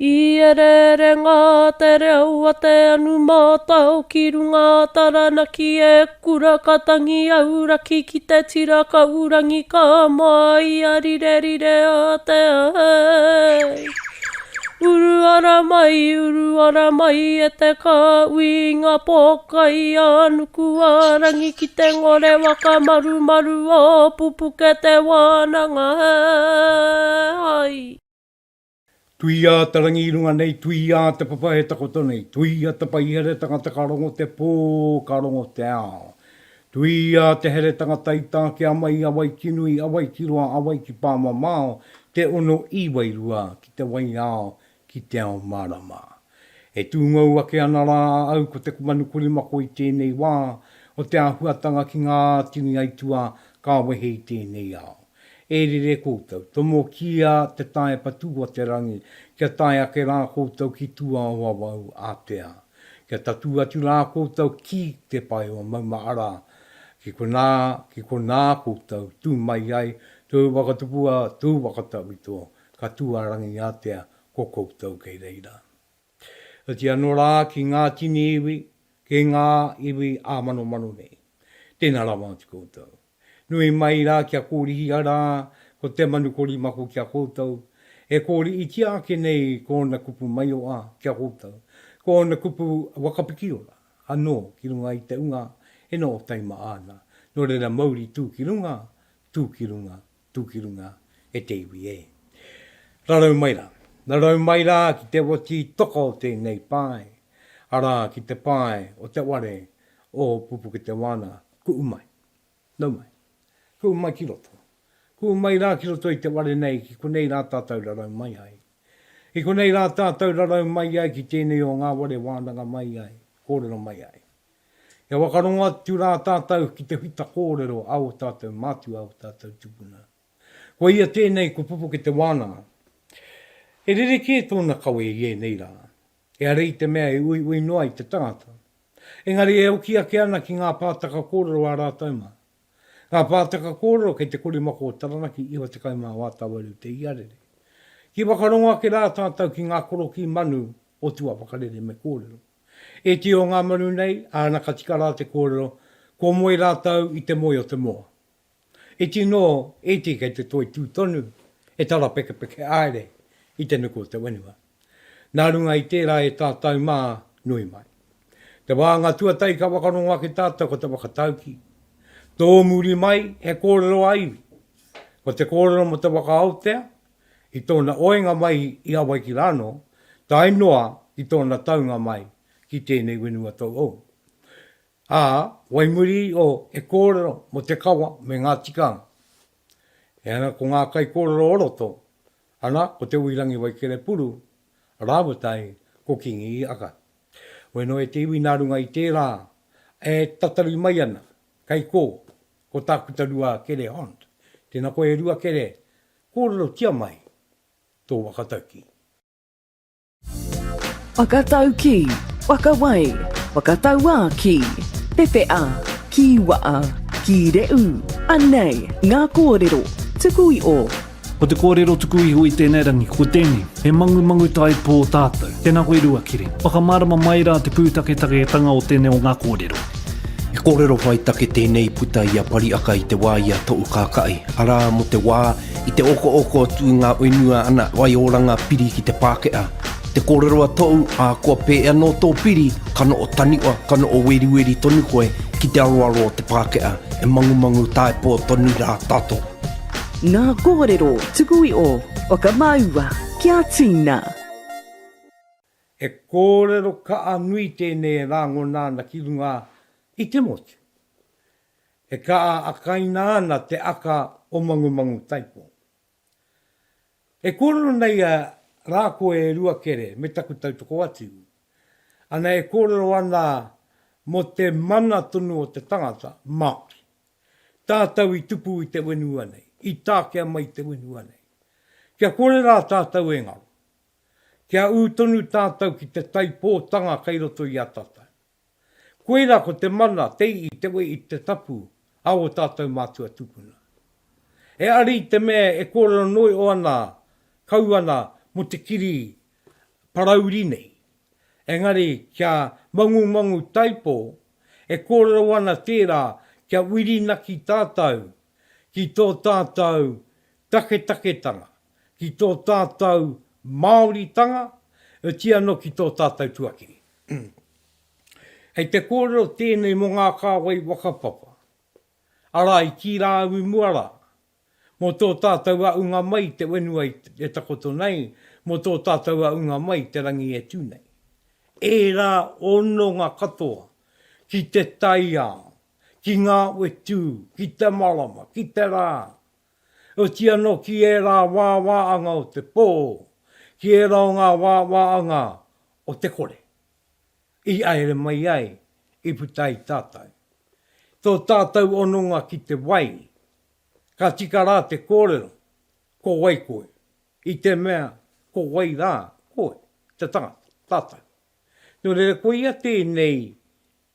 I rere ngā te reo a te anu mātau ki runga Taranaki e kura katangi auraki ki te tira ka urangi ka mai a rire rire a te ahei. Uru ara mai e te ka uinga pokai anuku arangi ki te ngore waka maru maru o Pupuke Te Wānanga hei. Tui a tarangi runga nei, tui a te papa he takoto nei, tui a te paihere tangata ka rongo te pō, ka rongo te ao. Tui a te here tangata i tāke a mai a waikinui, a waikiroa, a waikipāma mao, te ono i wairua ki te wai ao, ki te ao marama. E tūngau ake ana rā au ko te kumanukuri mako i tēnei wā, o te ahuatanga ki ngā tini aitua ka wehe i tēnei ao. E rere koutou, tomo kia te tae patu o te rangi, kia tae ake rā koutou ki tua o wau Aotea. Kia tatu atu rā koutou ki te pai o mauma ara, ki kona koutou, tū mai ai, tū wakatupua, tū wakatauito, ka tua rangi Aotea, ko koutou kei reira. Ati anō rā ki ngā tini iwi, ke ngā iwi āmano mano nei. Tēnā rā māti koutou. Nui mai rā kia kōrihi ara, ko te manukori mako kia koutou. E kōri i tia ake nei kōna kupu mai o a kia koutou. Kōna kupu wakapiki ora, anō ki runga i te unga, e no o taima āna. Nō reira mauri tū ki runga, tū ki runga, e te iwi e. Rarau mai rā ki te wati toko o tēnei pai. Ara ki te pai o te ware o Pupuke Te Wānanga, ku umai, nau mai. Ku mai ki roto. Ku mai rā ki roto i te ware nei, ki konei rā tātou rarau mai ai. I konei rā tātou rarau mai ai ki tēnei o ngā ware wānanga mai ai, kōrero mai ai. Ia wakaronga tu rā tātou ki te whita kōrero au tātou mātu au tātou tūpuna. Ko ia tēnei ko Pupuke Te Wānanga. E rere ke tōna kawe i e nei rā. E arei te mea e ui noa i te tangata. Engari e oki ake ana ki ngā pātaka kōrero a rātou mā. Ngā pātaka kōrero kei te korimako o Taranaki iwa te kaimā wātawaru te iarere. Ki wakaronga ke rā tātou ki ngā koro ki manu o tua wakarere me kōrero. E ti o ngā manu nei, āna ka tika rā te kōrero, ko moe rātou i te moe o te moa. E ti no, e ti kei te toi tūtonu, e tara peke peke aere i te nuku o te wenua. Nā runga i tērā e tātou mā nui mai. Te wānga tuatahi ka wakaronga ke tātou ko te whakatauki. Tō muri mai he kōrero aiwi. Ko te kōrero mo te waka Aotea, i tōna oenga mai i a Waikirano, tai noa i tōna taunga mai ki tēnei wenua tau o. Waimuri o e kōrero mo te kawa me ngā tikanga. E ana ko ngā kai kōrero oroto, ana ko Te Huirangi Waikerepuru, Rauru tai ko Kingi Ihaka. Weno e te iwi nārunga i tērā, e tatari mai ana, kai ko tākuta Ruakere Hond. Tēnā koe Ruakere, kōrero tia mai, tō wakatauki. Wakatauki, wakawai, wakatauaki, pepea, ki waa, ki reu, anei, ngā kōrero, tukui o. Ko te kōrero tukui hui tēnei rangi, ko tēnei, he mangumangu taepō tātou, tēnā koe Ruakere. Whakamārama mai rā te pūtaketanga o tēnei o ngā kōrero. E kōrero whai take tēnei puta i a Parihaka i te wā i a tou kākai. Arā mo te wā i te oko atu ngā oinua ana wai oranga piri ki te Pākea. Te kōrero a tou a kua pēea no tō piri, kano o taniwa, kano o weri tonu koe ki te aroaro o te Pākea. E mangumangu taepō tonu rā tātou. Ngā kōrero tukui o, wakamaua, kia tīna. E kōrero ka anui tēnei rāngo nāna ki runga i te motu. E ka akaina ana te aka o mangumangu taepō. E kōrero nei a rāko e Ruakere me taku tautoko atu. Ana e kōrero ana mo te mana tonu o te tangata, Māori. Tātou i tupu i te wenua nei, i tākea mai te wenua nei. Kia kore rā tātou e ngaro. Kia ūtonu tātou ki te taipōtanga kei roto i a tātou. Koera ko te mana, te i te we i te tapu, au o tātou mātua tūpuna. E ari te mea e kōrero noi o ana, kau ana mo te kiri parauri nei. Engari kia mangumangu taepō, e kōrero ana tērā kia wirinaki tātou, ki tō tātou take-taketanga, ki tō tātou Māoritanga, e tia no ki tō tātou tuakiri. Hei te kōrero tēnei mo ngā kāwai wakapapa. Ara i ki rāu muara, mo tō tātou a unga mai te wenua e takoto nei, mo tō tātou a unga mai te rangi e tūnei. E rā ono ngā katoa, ki te taia, ki ngā wetu, ki te marama, ki te rā. O tia no ki e rā wāwaanga o te pō, ki e rā ngā wāwaanga o te kore. I aere mai ai, i putai tātou. Tō tātou ononga ki te wai, ka tika rā te kōrero, ko wai koe. I te mea, ko wai rā, koe, te tangata, tātou. Nō rere koe ia tēnei,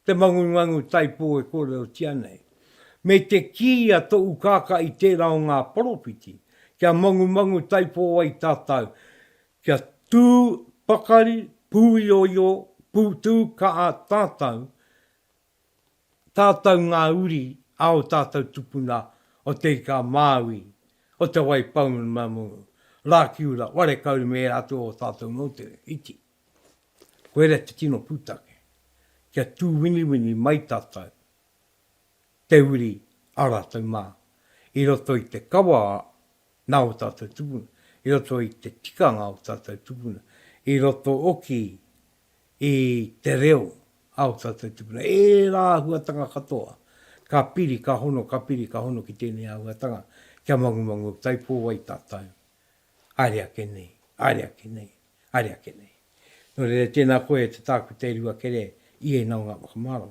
te mangumangu taepō e kōrero tia nei. Me te kia tō ukaka i tērā o ngā poropiti, kia mangumangu taepō ai tātou, kia tū pakari, pūioio, pūtū ka a tātou, tātou ngā uri ao tātou tūpuna o te ka māui, o te wai paumu mamu, rā kiura, ware kauri me atu o tātou ngautere, iti. Koere te tino pūtake, kia tū wini mai tātou, te uri ara tau mā, i roto i te kawa nā o tātou tūpuna, i roto i te tikanga o tātou tūpuna, i roto oki i te reo au tātou tūpuna. E rā huatanga katoa, ka piri, ka hono ki tēnei a huatanga, kia mangumangu taepō ai tātou. Aria ke nei, aria ke nei, aria ke nei. No rere tēnā koe te tāku te ruakere i e naunga wakamara.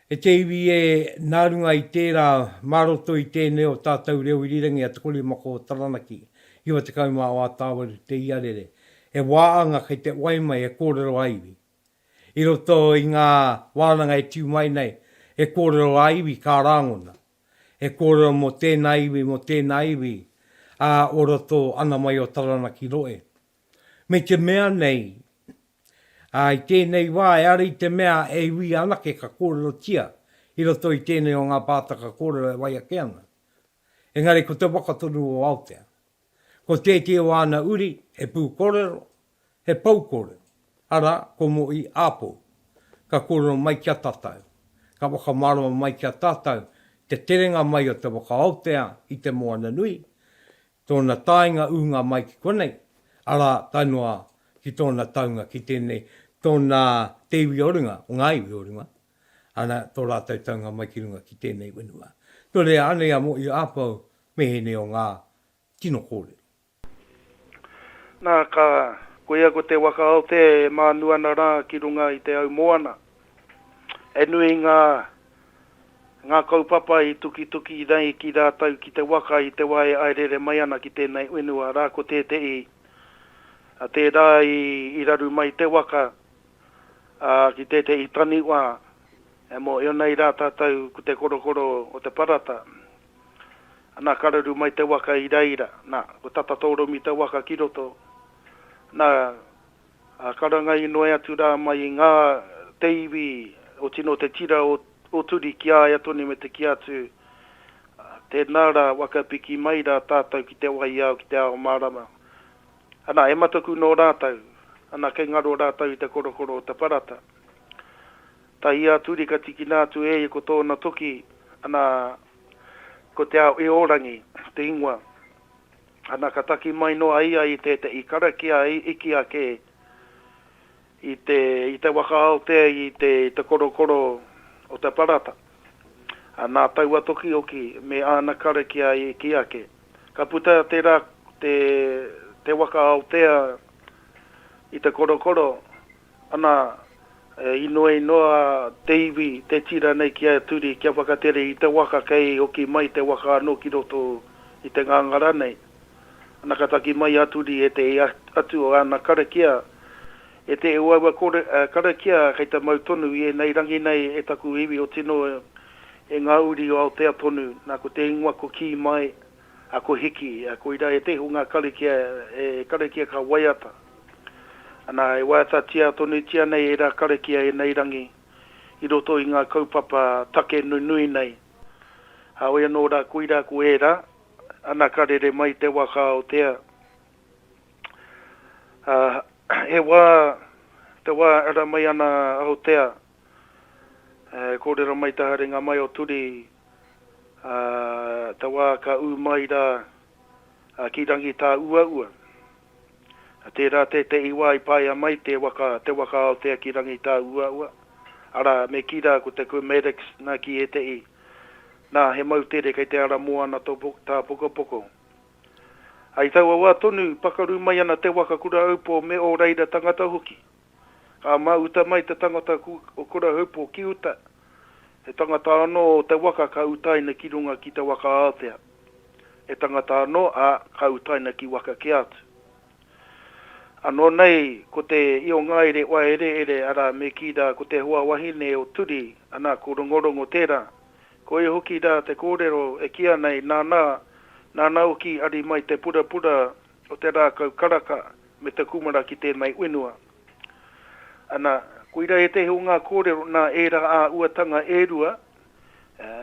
E te iwi e nārunga i tērā maroto i tēnei o tātou reo i rirangi a te kore mako o Taranaki, iwa te kaumā o Atawaru te iarere, e wāanga kei te waimai e kōrero aiwi. I roto i ngā wānanga e tiu mai nei, e kōrero aiwi kā rāngona. E kōrero mo tēnā iwi, a o roto ana mai o Taranaki roe. Me te mea nei, i tēnei wā, e ara i te mea e iwi anake ka kōrero tia, i roto i tēnei o ngā pātaka kōrero e Waiakeanga. Engari ko te wakatoru o Aotea. Ko te o ana uri, he pū kōrero, he pau kōrero. Ara, ko Mohi Apou, ka kōrero mai kia tātou. Ka wakamarama mai kia tātou, te terenga mai o te waka Aotea i te moana nui. Tōna tāinga unga mai ki konei. Ara, tainua ki tōna taunga ki tēnei, tōna te iwi orunga, o ngā iwi orunga. Ana, tō rātou taunga mai ki runga ki tēnei wenua. Tō rea anea Mohi Apou, mehene o ngā tino kōrero. Nā ka koea ko te waka Aotea e mānuana rā ki runga i te au moana. E nui ngā kaupapa i tuki nei ki rātau ki te waka i te wae ai rere mai ana ki tēnei wenua rā ko tētei. A te rā i raru mai te waka ki tētei taniwa e mo eo nei rā tātou ko te korokoro o te parata. Nā kararu mai te waka i reira, nā ko tatatoro mi te waka ki roto. Nā karanga i noe atu rā mai i ngā te iwi o tino te tira o turi ki a atoni me te ki atu. Te nara waka piki mai rā tātou ki te wai au ki te ao marama. Ana e mataku no rātau, ana kei ngaro rātau i te korokoro o te parata. Ta ia turi ka tiki nātu e ko tōna toki, ana ko te ao e orangi, te ingoa. Ana ka taki mai noa ia i te i karakia i iki ake i te waka Aotea i te korokoro o te parata. Ana taua toki oki me ana karakia i iki ake. Ka puta te rā te waka Aotea i te korokoro, ana inoa te iwi, te tira nei kia turi, kia whakatere i te waka kei oki mai te waka anō ki roto i te ngangara nei. Ana kataki mai aturi e te atu o ana karakia, e te uawa karakia kei te mautonu i e nei rangi nei e taku iwi o tino e ngā uri o Aotea tonu, nā ko te ingoa ko ki mai, a ko hiki, a ko ira e te hunga karakia ka waiata. Ana e waiata tia tonu tia nei e rā karekia e nei rangi. I roto i ngā kaupapa take nui nei. Hau e no rā kuira ku e rā. Ana karere mai te waka Aotea. Te wā ara mai ana Aotea. Kōrero mai te haringa mai o turi. Te wā ka u mai rā ki rangi tā ua. Tērā te iwa i pai mai te waka Aotea ki rangi tā ua. Ara me kira ko te medics na ki e te i. Nā he mau tere kei te ara moana tā poko. Ai tau awa tonu pakaru mai ana te waka kura upo me o reira tangata hoki. Ka mauta mai te tangata o kura upo ki uta. E tangata anō te waka ka utaina ki runga ki te waka Aotea. E tangata anō a ka utaina ki waka ki atu. Anō nei, ko te io ngaire wa ere ara me kira ko te hua wahine o turi, ana ko rongorongo tērā. Ko e hoki rā te kōrero e kia nei nāna o ki ari mai te pura o te rā kaukaraka me te kumara ki tēnei wenua. Ana, koira e te hunga kōrero nā e rā a uatanga e rua,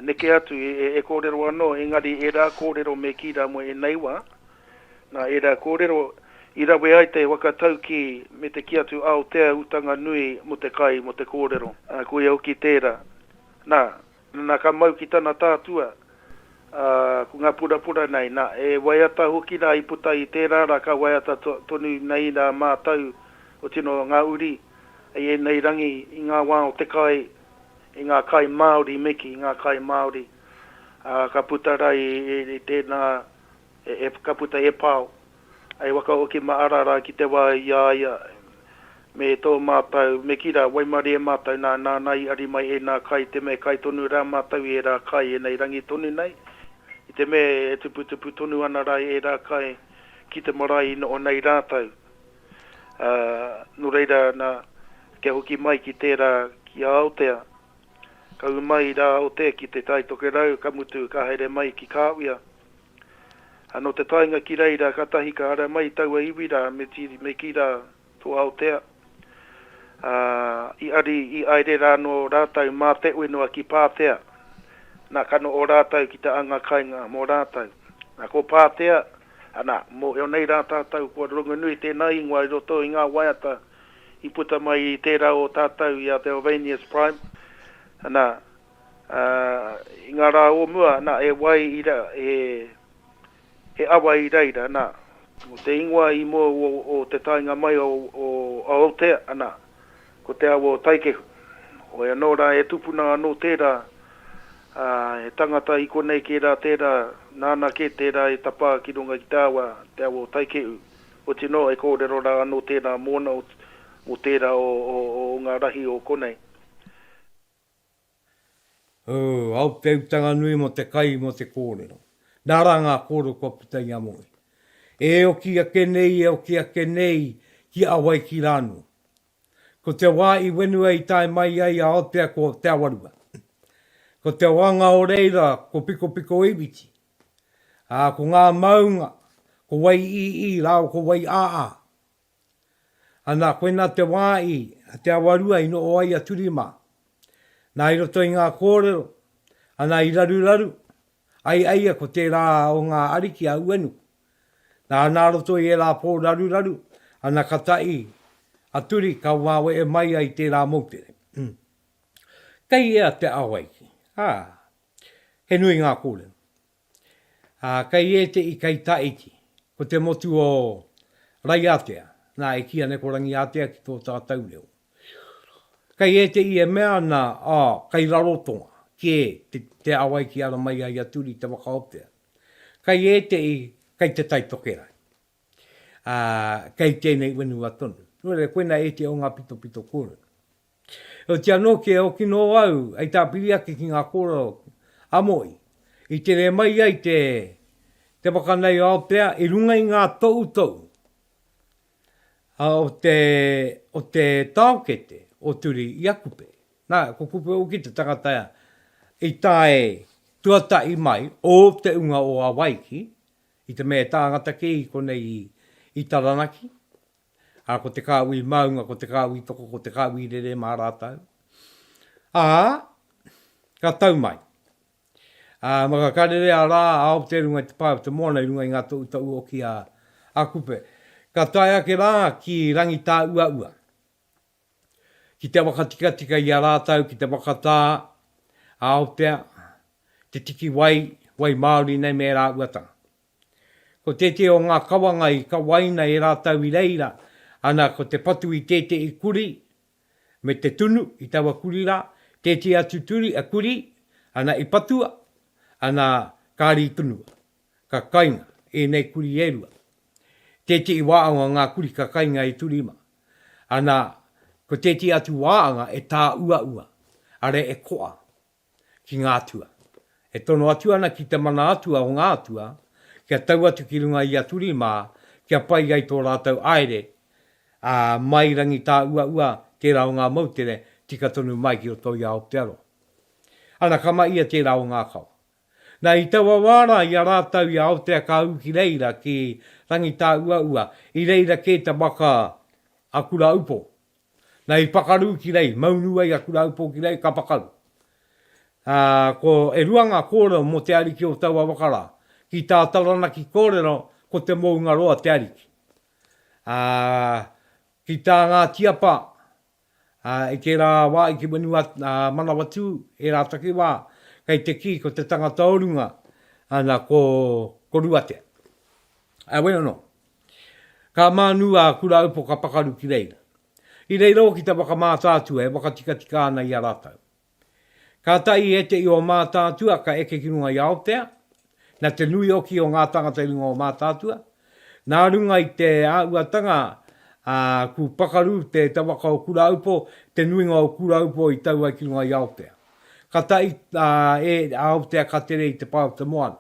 neke atu e kōrero anō, engari e rā kōrero me kira mo e neiwa, nā e rā kōrero I rawe ai te whakatau ki me te ki atu Aotea utanga nui mo te kai mo te kōrero. Ko iau ki tērā. Nā ka mau ki tana tātua. Ko ngā pura nei. Nā e waiata hoki rā i puta i tērā rā ka waiata tonu nei rā mātau o tino ngā uri. E nei rangi i ngā wā o te kai. I ngā kai Māori meki, i ngā kai Māori. Ka puta rā i tēnā, ka puta e pāo. Ai waka o ki maarara ki te wā ia me tō mātau, me kira waimari e mātau nā nai ari mai e nā kai te me kai tonu rā mātau e rā kai e nei rangi tonu nei. I te me e tupu tonu ana rā e rā kai ki te marae o nei rātau. No reira nā ke hoki mai ki tērā ki Aotea. Kau mai rā Aotea ki te taitoke rau ka mutu ka haere mai ki kāwia. Ano te tainga ki reira katahi ka ara mai taua iwira me ki rā tō Aotea. I aere rā no rātau mā te uenoa ki Pātea. Nā kano o rātau ki te anga kainga mō rātau. Nā ko Pātea, ana mo eo nei rātātau kua runga nui tēnā ingoa I roto I ngā waiata I puta mai I tērā o tātau I te Ovanius Prime. Ana, I ngā rā o mua, na e wai I ra, he awa I reira, nā. Mo te ingoa I mo o te tainga mai o Aotea, ana. Ko te awa o taikehu. O e anō rā e tūpuna anō tērā, e tangata I konei ke rā tērā, nāna ke tērā e tapa ki runga ki tāua, te awa o taikehu. O tino e kōrero rā anō tērā mōna o tērā o ngā rahi o konei. Au te utanga nui mo te kai mo te kōrero. Nara ngā kōrero kua putai a moi. E o ki a kenei ki a wai ki rānu. Ko te wā I wenua I tai mai ai a Aotea ko te awarua. Ko te wanga o reira ko piko iwiti. Ko ngā maunga, ko wai I rao, ko wai a. Ana koe nā te wā te awarua I no o ai a turima. Nā I roto I ngā kōrero, ana I raru. Ai ko te rā o ngā ariki a uenu. Nā roto I e rā pō raru, ana katai, a turi ka wawe e mai ai te rā mautere. Kei ea te awaiki. He nui ngā kōrero. Kei e te I kai taiki, ko te motu o rai Aotea. Nā e kia neko rangi Aotea ki tō tātau reo. Kei e te I e mea na, kai rarotonga. Ke te awai ki ara mai ai aturi te waka Aotea. Kai e te I, kai te taitokerai. Kai tēnei wenua tonu. Nore, koena e te o ngā pito kōrero. O te anō ke o kino au, ai tā Parihaka ki ngā kōrero amoi. I te re mai ai te wakanei Aotea, I runga I ngā tautoru. O te taukete, o turi I akupe. Nā, ko kupe o ki te tangataia. I tae tuatahi mai o te unga o Awaiki, I te mea tāngata ke I konei I Taranaki. ko te kāui maunga, ko te kāui toko, ko te kāui rere mā rātau. Ka tau mai. Maka karere a rā, Aotea runga te pāo te moana i runga i ngā tau o ki a kupe. Ka tae ake rā ki rangi tā ua ua. Ki te wakatika i a rātau, ki te wakatā, Aotea, te tiki wai Māori nei me rā uatanga. Ko te o ngā kawanga i ka waina e rātau i reira, ana ko te patu i te i kuri, me te tunu i tawa kuri rā, te atu turi a kuri, ana i patua, ana kāri tunua, ka kainga, e nei kuri e rua. Te i wāanga ngā kuri ka kainga i turima, ana ko te atu wāanga e tā ua ua, are e koa ki ngā tua. E tono atu ana ki te mana atua o ngā atua, kia tau atu ki runga i a turima, kia pai ai tō rātau aere, mai rangi tā ua ua, te rao ngā mautere, tika tonu mai ki o tō i Aotearoa. Ana kama ia te rao ngā kawa. Nā i taua wāra i a rātau i Aotea ka uki reira ki rangi tā ua ua, i reira ke te waka akura upo. Nā i pakaru ki rei, maunua i akura upo ki rei, ka pakaru. Ko e ruanga kōrero mo te ariki o taua wakara, ki tā Taranaki kōrero, ko te mounga roa te ariki. Ki tā ngā tiapa, i ke rā wā, i ke manua manawatu, e rā take wā, kei te ki, ko te tangata orunga, ana ko ruatea. Wena no. Ka mānua kura upo ka pakaru ki reira. I reira o ki te wakamātātua, e wakatika ana i a rātau. Ka tai e te i o mātātua, ka eke ki runga i Aotea, na te nui o ki o ngā tangata i runga o mātātua. Nā runga i te auatanga, ku pakaru te waka o kura upo, te nuinga o kura upo i taua ki runga i Aotea. Ka tai e Aotea ka tere i te pāo te moana.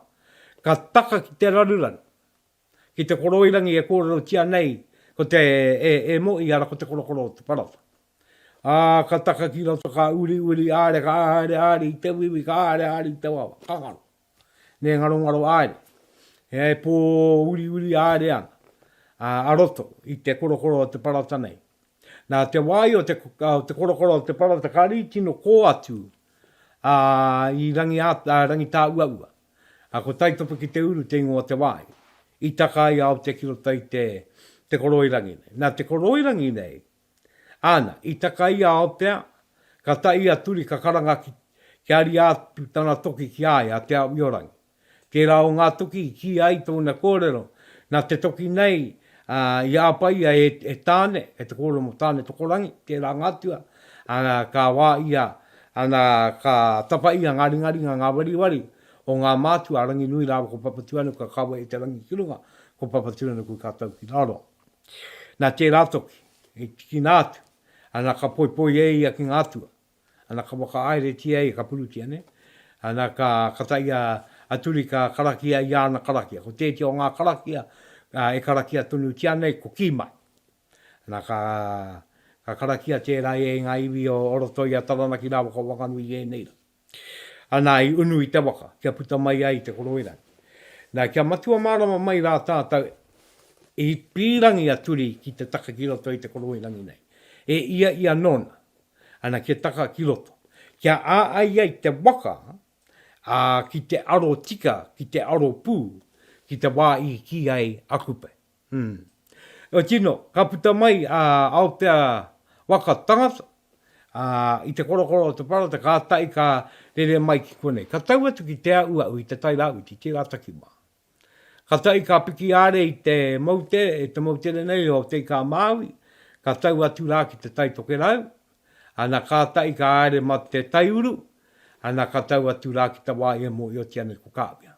Ka taka ki te raruranu. Ki te koroirangi e kōrero tia nei, ko te mo i ara ko te korokoro te parata. Ka taka ki roto ka uri aare, ka aare, i te wiwi, ka aare i te wawa, ka ngaro. Ne ngaro aare. E pō uri aare anga. Aroto i te korokoro te parata nei. Nā te wai o te korokoro te parata, ka ritino kō atu i rangi tā ua ua. Ko taitopa ki te uru te ingoa te wai. I taka i au te kiroto i te koroirangi nei. Nā te koroirangi nei, ana, i taka i Aotea, ka tai a turi ka karanga ki ari atu tana toki ki ai a te au iorangi. Te rao ngā toki ki ai tōna kōrero, nā te toki nei, i āpai e tāne, e te kōrero mo tāne tokorangi, te rā ngātua, ka wā ia, ana ka tapa ia ngari ngā wari, o ngā mātua rangi nui rāwa ko papatuanu ka kawa i te rangi kirunga, ko papatuanu ko kātau ki rāroa. Nā te rātoki, e tiki nātu, ana ka poi e ia ki ngātua, ana ka waka aere tia e ka purutia ne, ana ka taia aturi ka karakia i ana karakia, ko te o ngā karakia, e karakia tonu tia nei ko ki mai. Ana ka karakia te rai e ngā iwi o orotoi a Taranaki rāwa ko wakanui e neira. Ana i unu i te waka, kia puta mai ai te koroirangi. Nā kia matua marama mai rā tātau, i pīrangi aturi ki te taka ki roto i te koroirangi nei. E ia nona, ana kia taka ki roto. Kia ai te waka, ki te aro tika, ki te aro pū, ki te wā i ki ai akupe. O tino, ka puta mai Aotea waka tangata, i te korokoro o te parata, ka tai ka rere mai ki konei. Ka tau atu ki te aua i te tai rau ti te rataki mā. Ka tai ka piki are i te mautere nei o te ka Māui, ka tau atu rā ki te tai toke rau, ana ka tai ka are ma te tai uru, ana ka tau atu rā ki te wā e mo i o tiane ko kāwia.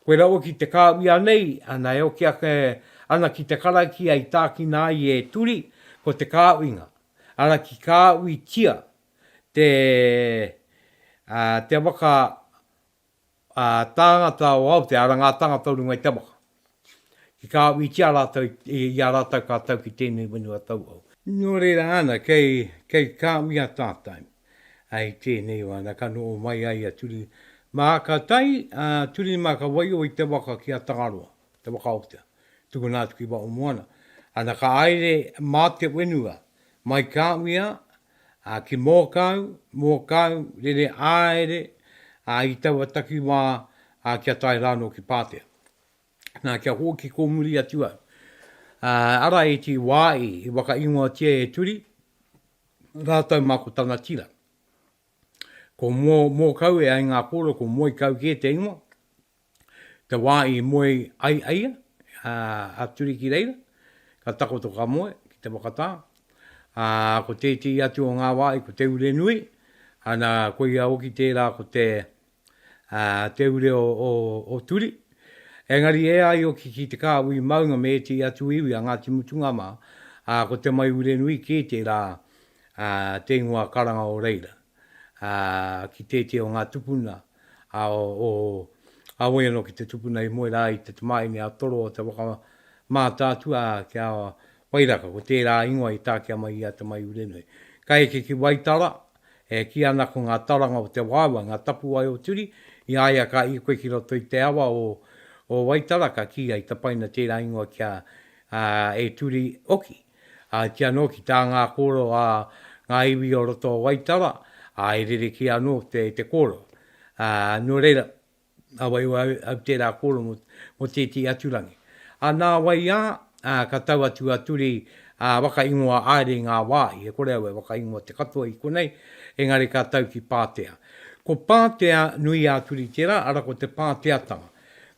Koe rau ki te kāwia nei, ana e o ki ake, ana ki te karaki ai tāki nā i e turi, ko te kāwinga. Ana ki kāwi tia, te waka tāngata o Aotea, ara ngā tāngata o runga i te waka. Ki kāwi tia rātau, i a rātau kātau ki tēnei wenua tau au. Nō reira ana, kei kāwia tātai, ai tēnei wana, ka no mai ai a turi. Mā ka tai, turi mā ka wai o i te waka ki a Tangaroa, te waka Aotea. tuku nā tuki wa o moana. Ana ka aere mā te wenua, mai ka uia, ki mōkau, rere aere, i taua taki wā kia tai rāno ki Pātea. Nā kia hoki ko muri atua. Ara e ti wāi, i waka ingoa tia e turi, rātau mako tana tira. Ko mōkau e ai ngā kōrero, ko moi kau ke te ingoa. Te wāi moi ai aia, a turi ki reira, ka takoto ka moe, ki te wakatā. Ko te ti atu o ngā wāi, ko te ure nui, ana ko ia oki tērā ko te ure o turi. Engari e ai o ki te kā ui maunga me te atu iwi a ngā timutunga mā, ko te mai ure nui ke tērā te ingoa karanga o reira. Ki te o ngā tūpuna, a wena ki te tupuna i moe rai te tamai ni a toro o te waka mātātua ki a wairaka, ko tērā ingoa i tā kia mai i a te mai urenui. Kai ki waitara, ki ana ko ngā taranga o te wāwa, ngā tapu ai o turi, i aia ka i koe ki roto i te awa o waitara, ka ki ai tapaina tērā ingoa kia e turi oki. Kia no ki tā ngā kōro ngā iwi o roto o waitara, e rere ki anō te kōro. No reira, awai au tērā kōro mo te aturangi. Nā wai ka tau atu aturi waka ingoa aere ngā wāi, kore au e waka ingoa te katoa i konei, engari ka tau ki Pātea. Ko Pātea nui aturi tērā, ara ko te Pātea tanga.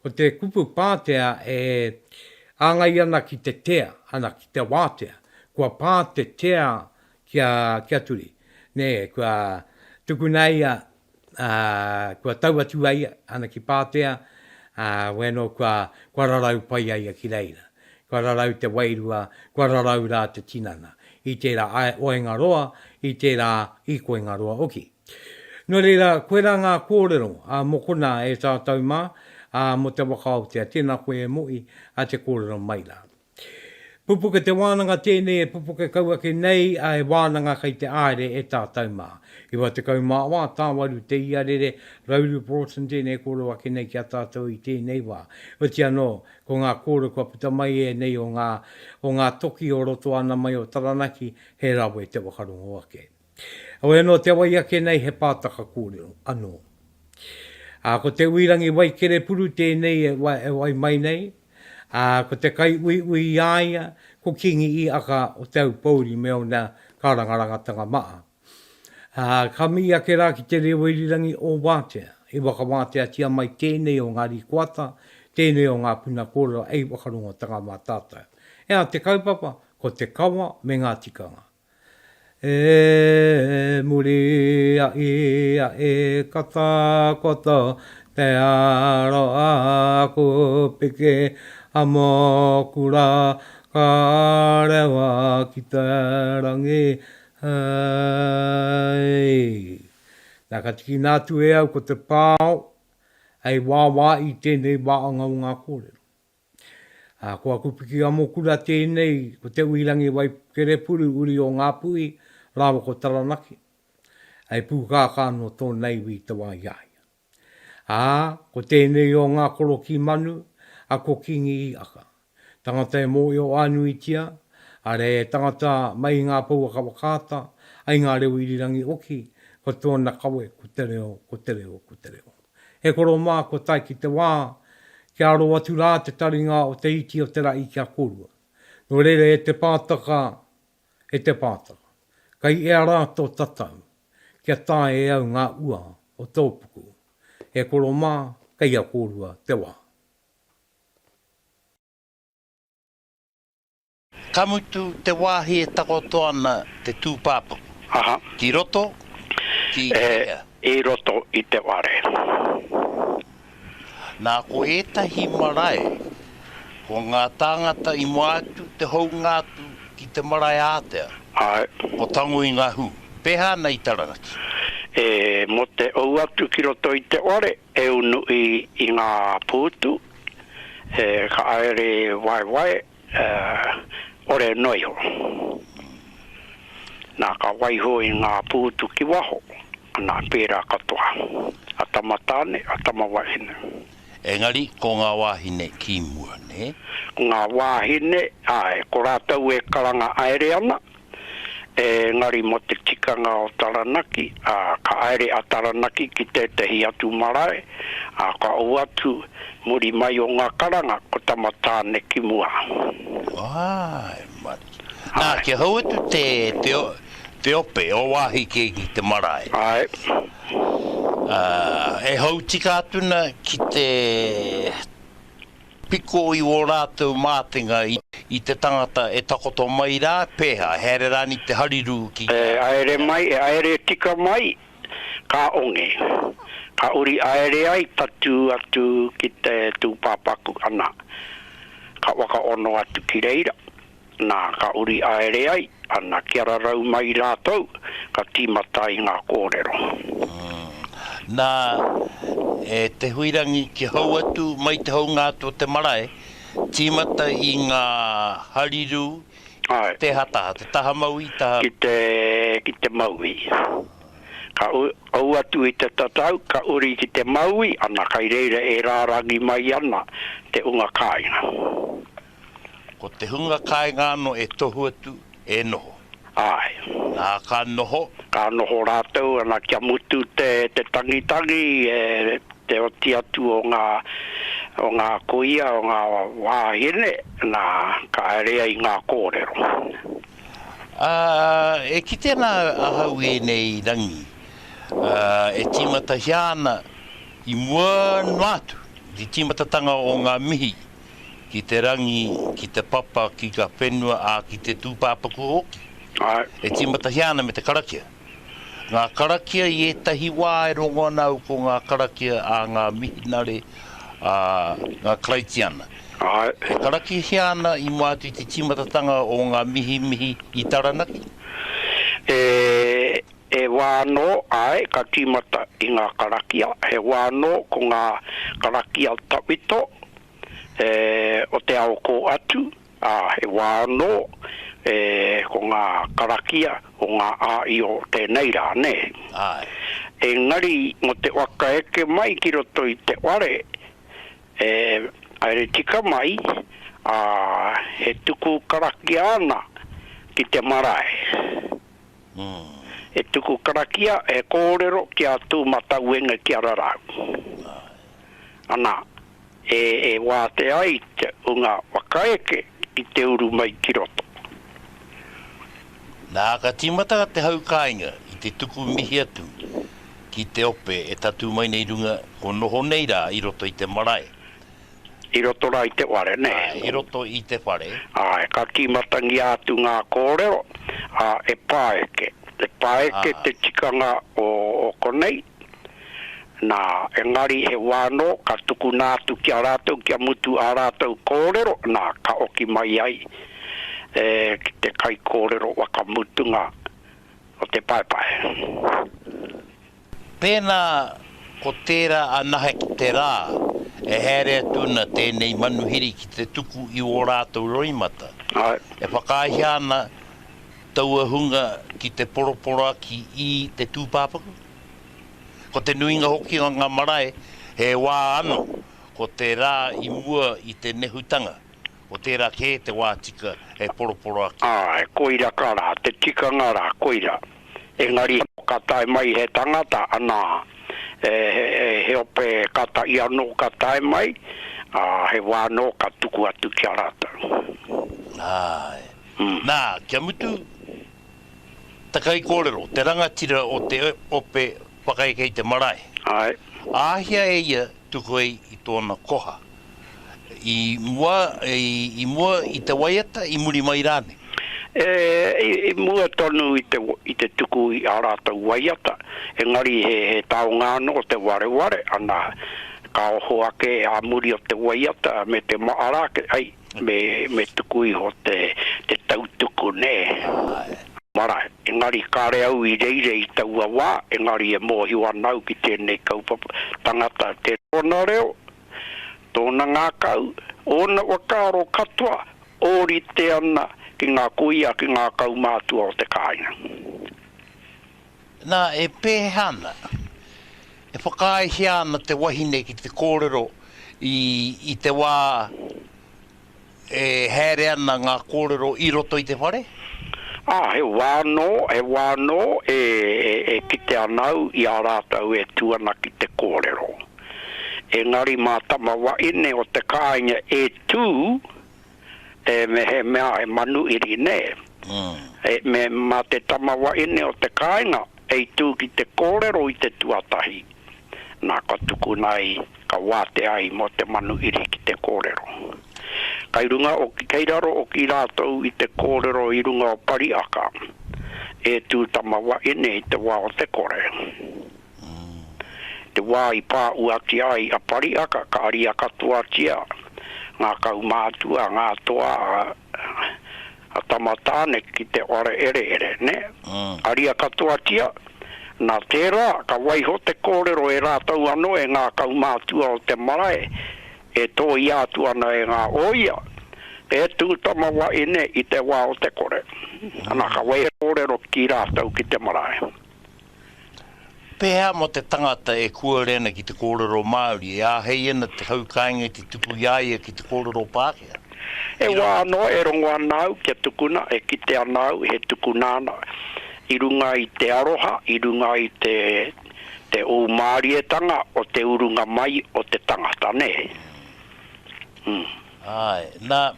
Ko te kupu Pātea e āngai ana ki te tea, ana ki te wātea. Kua Pāte tea kia turi. Ne, kua tukunaia, kua tau atu aia, ana ki Pātea, weno kua rarau pai aia ki reira. Kua rarau te wairua, kua rarau rā te tinana. I tērā Oengaroa, i tērā i Koengaroa oki. No reira, koe rā ngā kōrero, mo kona e tātou mā, mo te waka Aotea, tēnā koe e moi, a te kōrero maila. Pupuke Te Wānanga tēnei e pupuke kauake nei a e wānanga kai te aere e tātou mā. I wa te kaumā wā, tāwaru te ia rere, Rauru Broughton tēnei kōrero ake nei ki a tātou i tēnei wā. O te anō, ko ngā kōrero kua puta mai e nei o ngā toki o roto ana mai o Taranaki, he rawe te wakarongo ake. O e no te wai ake nei he pātaka kōrero, anō. Ko Te Huirangi Waikerepuru tēnei e wai mai nei, ko te kai ui aia, ko Kingi Ihaka o tau pauri me o nā karangarangatanga maa. Ka mi ake rā ki te Huirangi o Aotea, i waka Aotea tia mai tēnei o ngā rikuata, tēnei o ngā puna kōrero, ei wakarongo tanga mā tātou. Ea te kaupapa, ko te kawa me ngā tikanga. E muri a e kata kota, te aroa kupike a mokura ka rewa ki te rangi hei. Nā ka tiki nātu e au ko te pāo, ai wāwā i tēnei wāanga o ngā kōrero. Kua kupiki a mokura tēnei, ko Te Huirangi Waikerepuru uri o ngā pui, rāua ko Taranaki. Ai pūkākā no tōnei wi te wā iaia. Ko tēnei o ngā koro ki manu, a ko Kingi Ihaka. Tangata e mōi o anuitia, are tangata mai ngā pauaka wakāta, ai ngā reo irirangi oki, ko tōna kawe, ko te reo. He koro mā, ko tai ki te wā, ki aro atu rā te taringa o te iti o te rai kia kōrua. No rere e te pātaka, Kai e ara tō tatau, kia tae e au ngā ua o tōpuku. He koro mā, kai a kōrua te wā. Kamutu te wāhi e takoto ana te tūpāpo. Ki roto, ki kia. I roto i te ware. Nā ko etahi marae, ko ngā tāngata i moatu te hou ngātu ki te marae Aotea. Ko tango i ngā hu. Peha nei Taranaki. Mo te au atu ki roto i te ware, e unu i ngā pūtu, ka aere wai, ore noiho. Nā ka waiho i ngā pūtu ki waho, nā pērā katoa. Atama tāne, atama wahine. Engari, ko ngā wāhine ki mua, ne? Ngā wāhine, ko rātau e karanga aere ana. Engari mo te tikanga o Taranaki, ka aere a Taranaki ki te atu marae, ka o atu muri mai o ngā karanga ko tamatāne ki mua. Ai, mari. Nā, ke hau atu te ope o wāhi ki te marae. Ai. E hau tika atuna ki te piko i o rātou mātenga i te tangata e takoto mai rā pēha, here rāni te hariru ki... Aere mai, aere tika mai, ka onge. Ka uri aere ai tatu atu ki te tūpapaku ana. Ka waka ono atu ki reira. Nā, ka uri aere ai, ana kia rarau mai rātou, ka tīmata i ngā kōrero. Nā, te huirangi ki hau atu, mai te hau ngātua te marae, tīmata i ngā hariru, te hataha, te taha maui, taha... Ki te maui. Ka au atu i te tatau, ka uri ki te maui, ana kai reira e rārangi mai ana, te unga kāinga. Ko te hunga kāinga ano e tohu atu, e noho. Ai. Nā, ka noho. Ka noho rātou, ana kia mutu te tangitangi, te oti atu o ngā kuia, o ngā wāhine, nā ka area i ngā kōrero. E ki tēnā ahau e nei rangi, e tīmata hiana i mua nuatu, i tīmata tanga o ngā mihi, ki te rangi, ki te papa, ki ka whenua, ki te tūpāpaku hoki. E tīmata hiana me te karakia. Ngā karakia i etahi wā e rongo nau ko ngā karakia a ngā mihinare, ngā klaitiana. E karakia hiana i muatu i te tīmatatanga o ngā mihi i Taranaki? E wāno, ka tīmata i ngā karakia. He wāno ko ngā karakia tawito, o te ao ko atu, he wāno, ko ngā karakia o ngā ai o tēnei rā, ne? Engari, mo te wakaeke mai ki roto i te ware, aere tika mai, he tuku karakia ana ki te marae. He tuku karakia e kōrero ki a tūmata uenga ki a rarau. Ana, e wāte ai te unga wakaeke i te uru mai ki roto. Nā, ka tīmata te hau kāinga i te tuku mihi atu ki te ope e tatu mai nei runga ko noho nei rā i roto i te marae. I roto rā i te ware, ne? I roto i te ware. Ka tīmatangi atu ngā kōrero, e pāeke. Te pāeke te tikanga o konei. Nā, engari he wāno, ka tuku nātu ki a rātou, ki a mutu a rātou kōrero, nā, ka oki mai ai. Ki te kai kōrero waka mutunga o te paepae. Pēnā ko tērā anahe ki te rā, e here tūna tēnei manuhiri ki te tuku i o rātou roimata. E whakaihiana taua hunga ki te poropora ki i te tūpāpaku. Ko te nuinga hoki o ngā marae, he wā ano, ko te rā i mua i te nehutanga. O tērā ke te wātika e poroporo aki. E koira ka rā, te tikanga rā, koira. Engari ka tae mai he tangata, ana he ope ka tae anō ka tae mai, he wāno ka tuku atu ki a rāta. Nā, kia mutu, takai kōrero, te rangatira o te ope whakaekei te marae. Āhia e ia tuku ei i tōna koha. I mua i te waiata, i muri mai rāne? I mua tonu i te tuku i a rātou waiata. Engari he tau ngāno o te ware, ana ka oho ake a muri o te waiata me te maarake, me tuku i ho te tautuku, ne? Marae, engari kāre au i reire i taua wā, engari e mohi wanau ki tēnei kaupapa tangata te tōna reo. Tōna ngā kau, ona wakaro katoa, ori te ana ki ngā kuia ki ngā kau mātua o te kāinga. Nā, e pēhana, e whakaihiana te wahine ki te kōrero i te wā e here ana ngā kōrero i roto i te whare? He wāno e kite anau i a rātau e tuanaki te kōrero. Engari mā tama waine o te kāinga e tū, me he mea e manu iri ne. Me mā te tama waine o te kāinga e tū ki te kōrero i te tuatahi. Nā ka tuku nei ka wāte ai mo te manu iri ki te kōrero. Kai runga o kei raro o ki rātou i te kōrero i runga o Parihaka. E tū tama waine i te wā o te kore. Te wā i pā uaki ai a Parihaka ka aria katoa tia. Ngā kaumātua, ngā toa a tamatāne ki te ore ere, ne? Aria katoa tia. Nā tērā, ka waiho te kōrero e rātou ano e ngā kaumātua o te marae. E tō i atu ana e ngā oia. E tūtama waine i te wā o te kore. Ana ka waiho kōrero ki rātou ki te marae. Pēhea mo te tangata e kua rena ki te kōrero Māori, e āhei ana te haukainga ki te tupu iaia ki te kōrero Pākehā. E wā no e rongo anau kia tukuna, e ki te anau he tukunana. I runga i te aroha, i runga i te o Māorietanga o te urunga mai o te tangata, ne? Ai, nā,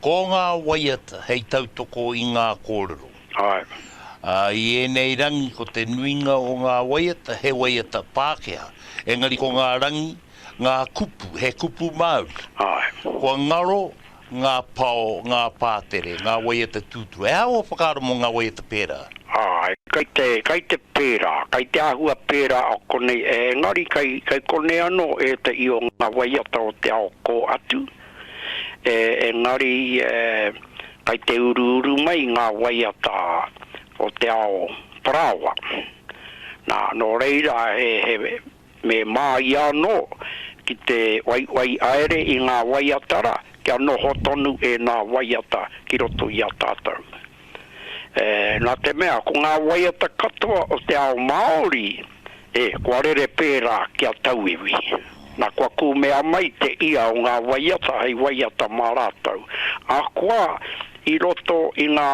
ko ngā waiata hei tautoko i ngā kōrero. Ai. I enei rangi ko te nuinga o ngā waiata, he waiata Pākehā. Engari ko ngā rangi, ngā kupu, he kupu Māori. Ai. Ko ngaro, ngā pao, ngā pātere, ngā waiata tūtu. E hao whakaro mo ngā waiata pērā? Ai, kai te pērā, kai te ahua pērā o konei, engari kai konei ano e te io ngā waiata o te ao ko atu. Engari kai te uru mai ngā waiata o te ao Parawa. Nā, no reira me mai anō ki te wai aere i ngā waiatara, kia noho tonu e ngā waiata ki roto i a tātou. Nā te mea, ko ngā waiata katoa o te ao Māori, kua rere pērā kia tauiwi. Nā kua ku mea mai te ia o ngā waiata, hei waiata mā rātou. A kua i roto i ngā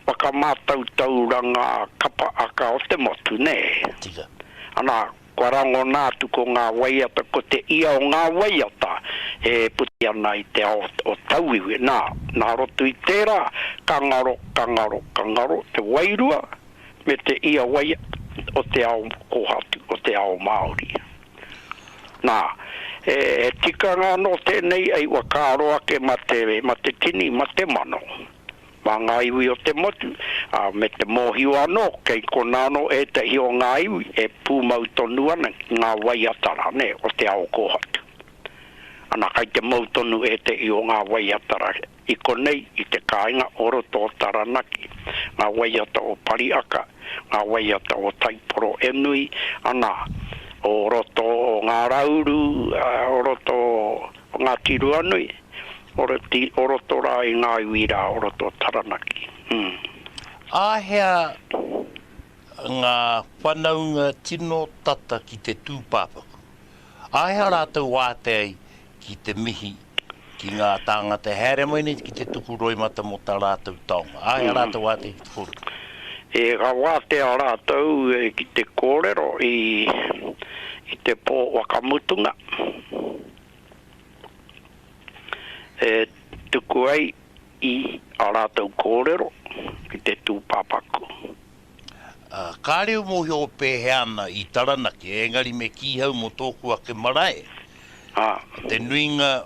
whakamātautauranga kapa aka o te motu, ne? Tika. Ana, kua rango nātu ko ngā waiata, ko te ia o ngā waiata, puti ana i te ao o tauiwi. Nā rotu i tērā, kangaro, te wairua, me te ia waiata o te ao kohatu, o te ao Māori. Nā, tikanga no tēnei ei wakaroa ke ma te tini, ma te mano. Mā ngā iwi o te motu, me te mohi anō, kei konano e te hio ngā iwi, e pūmau tonu ana ngā waiatara, ne, o te ao kohatu. Ana kai te mautonu e te hio ngā waiatara, i konei, i te kāinga oroto o Taranaki, ngā waiata o Parihaka, ngā waiata o taiporo enui, ana, o roto o ngā Rauru, o roto o ngā tiruanui, o roto rā i ngā iwira, o roto Taranaki. Āhea ngā whanaunga tino tata ki te tūpāpaku. Āhea rātou wāte ai ki te mihi, ki ngā tāngata here moine ki te tuku roimata mo tā rātou taonga. Āhea rātou wāte ki te kōrero. Ka wāte a rātou ki te kōrero i te pō wakamutunga. Tuku ai i a rātou kōrero ki te tūpāpaku. Ka reo mohi o pēheana i Taranaki, engari me kihau mo tōku ake marae. Te nuinga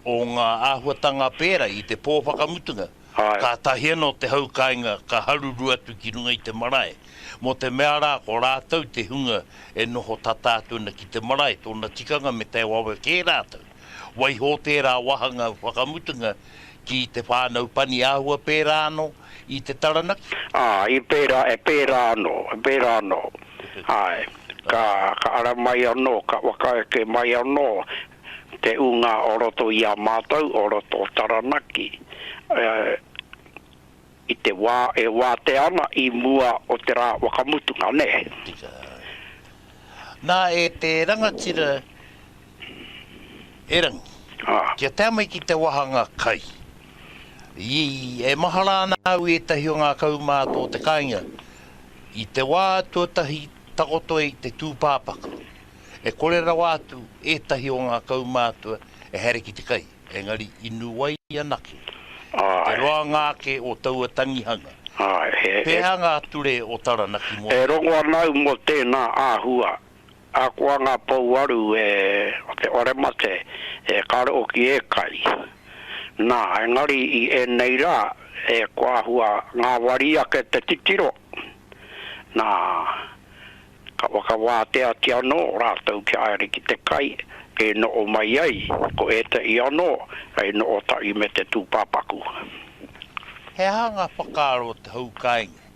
o ngā āhuatanga pēra i te pō whakamutunga. Ka tahi anō te haukainga, ka haruru atu ki runga i te marae. Mo te mea rā, ko rātou te hunga e noho tatātuna ki te marae, tōna tikanga me te wawa kē rātou. Wai ho tērā wahanga whakamutunga ki te whānau pani āhua pērā anō i te Taranaki? I pērā anō. Ai, ka ara mai anō, ka wakaeke mai anō, te unga o roto i a mātou, o roto Taranaki. I te wā, wā te ana i mua o te rā wakamutunga, ne? Nā e te rangatira Erangi. Kia te mai ki te wahanga kai. E maharana au e tahi o ngā kaumātō te kāinga. I te wā tuatahi takoto i te tūpāpaka. E kōrero atu e tahi o ngā kaumātua e here ki te kai. Engari inu wai anake. Te roa ngāke o tauatangihanga. Pēha ngā ture o Taranaki mo. E rongo anau mo tēnā āhua. A kua ngā pauaru o te oremate e kare o ki e kai. Nā, engari i e nei rā e kua hua ngā wariake te titiro. Nā, ka waka wātea ti anō rātau ki aere ki te kai. E no o mai ai, ko e te i anō, e no o tai me te tūpāpaku. He hanga whakaro te haukainga.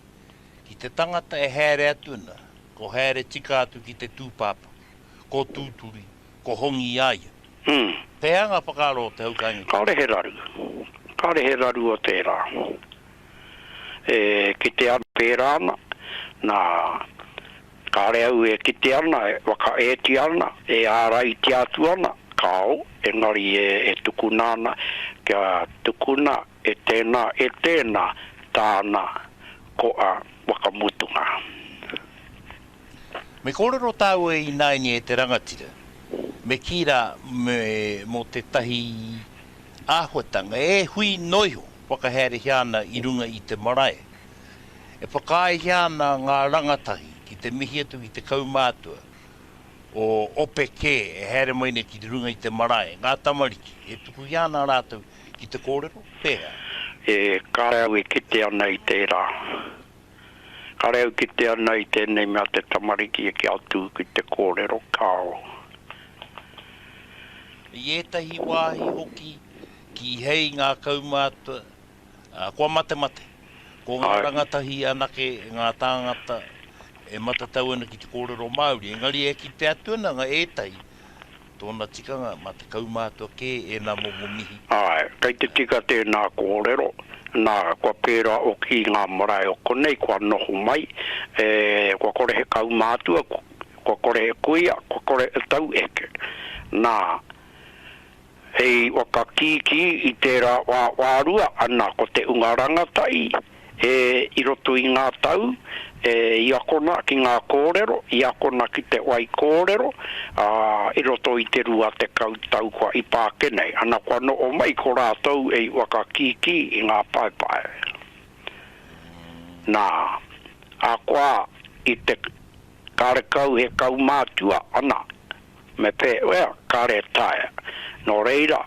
Ki te tangata e here atuna, ko here tika atu ki te tūpapa, ko tūturi, ko hongi aia. Te hanga whakaro te haukainga. Kare he raru. Kare he raru o tērā. Ki te ana pērāna, nā kare au e ki te ana, waka e ti ana, e ārai ti atu ana, kao, engari e tukunana, kia tukuna, e tēnā, tāna, koa, wakamutunga. Me kōrero tāu e inaini e te rangatira. Me kira mo te tahi āhuatanga, e hui noiho, wakahere hiana i runga i te marae. E whakae hiana ngā rangatahi, ki te mihi atu i te kaumātua, o opeke e here maine ki te runga i te marae, ngā tamariki, e tuku hiana rātou ki te kōrero, pēha. E kare au e kite ana i tērā. Kare au kite ana i tēnei mea te tamariki e ki atu ki te kōrero kao. I etahi wāhi hoki, ki hei ngā kaumātua, kua mate. Ko ngā rangatahi anake, ngā tāngata, e matatau ana ki te kōrero Māori. Engari e ki te atuna ngā etahi, tōna tikanga, ma te kaumātua ke e nā momomihi. Kei te tika tēnā kōrero, nā kua pērā o ki ngā marae o konei, kua noho mai, kua kore he kaumātua, kua kore he kuia, kua kore he tauheke. Nā, hei waka kiki i tērā wārua, ana ko te unga rangatai, i roto i ngā tau, i akona ki ngā kōrero, i akona ki te wai kōrero, i roto i te rua te kautau kua i pākenei. Ana kua no o mai ko rātou e waka kiki i ngā paepae. Nā, a kua i te kare kau he kau mātua, ana, me Pēpuere, kare tae. No reira,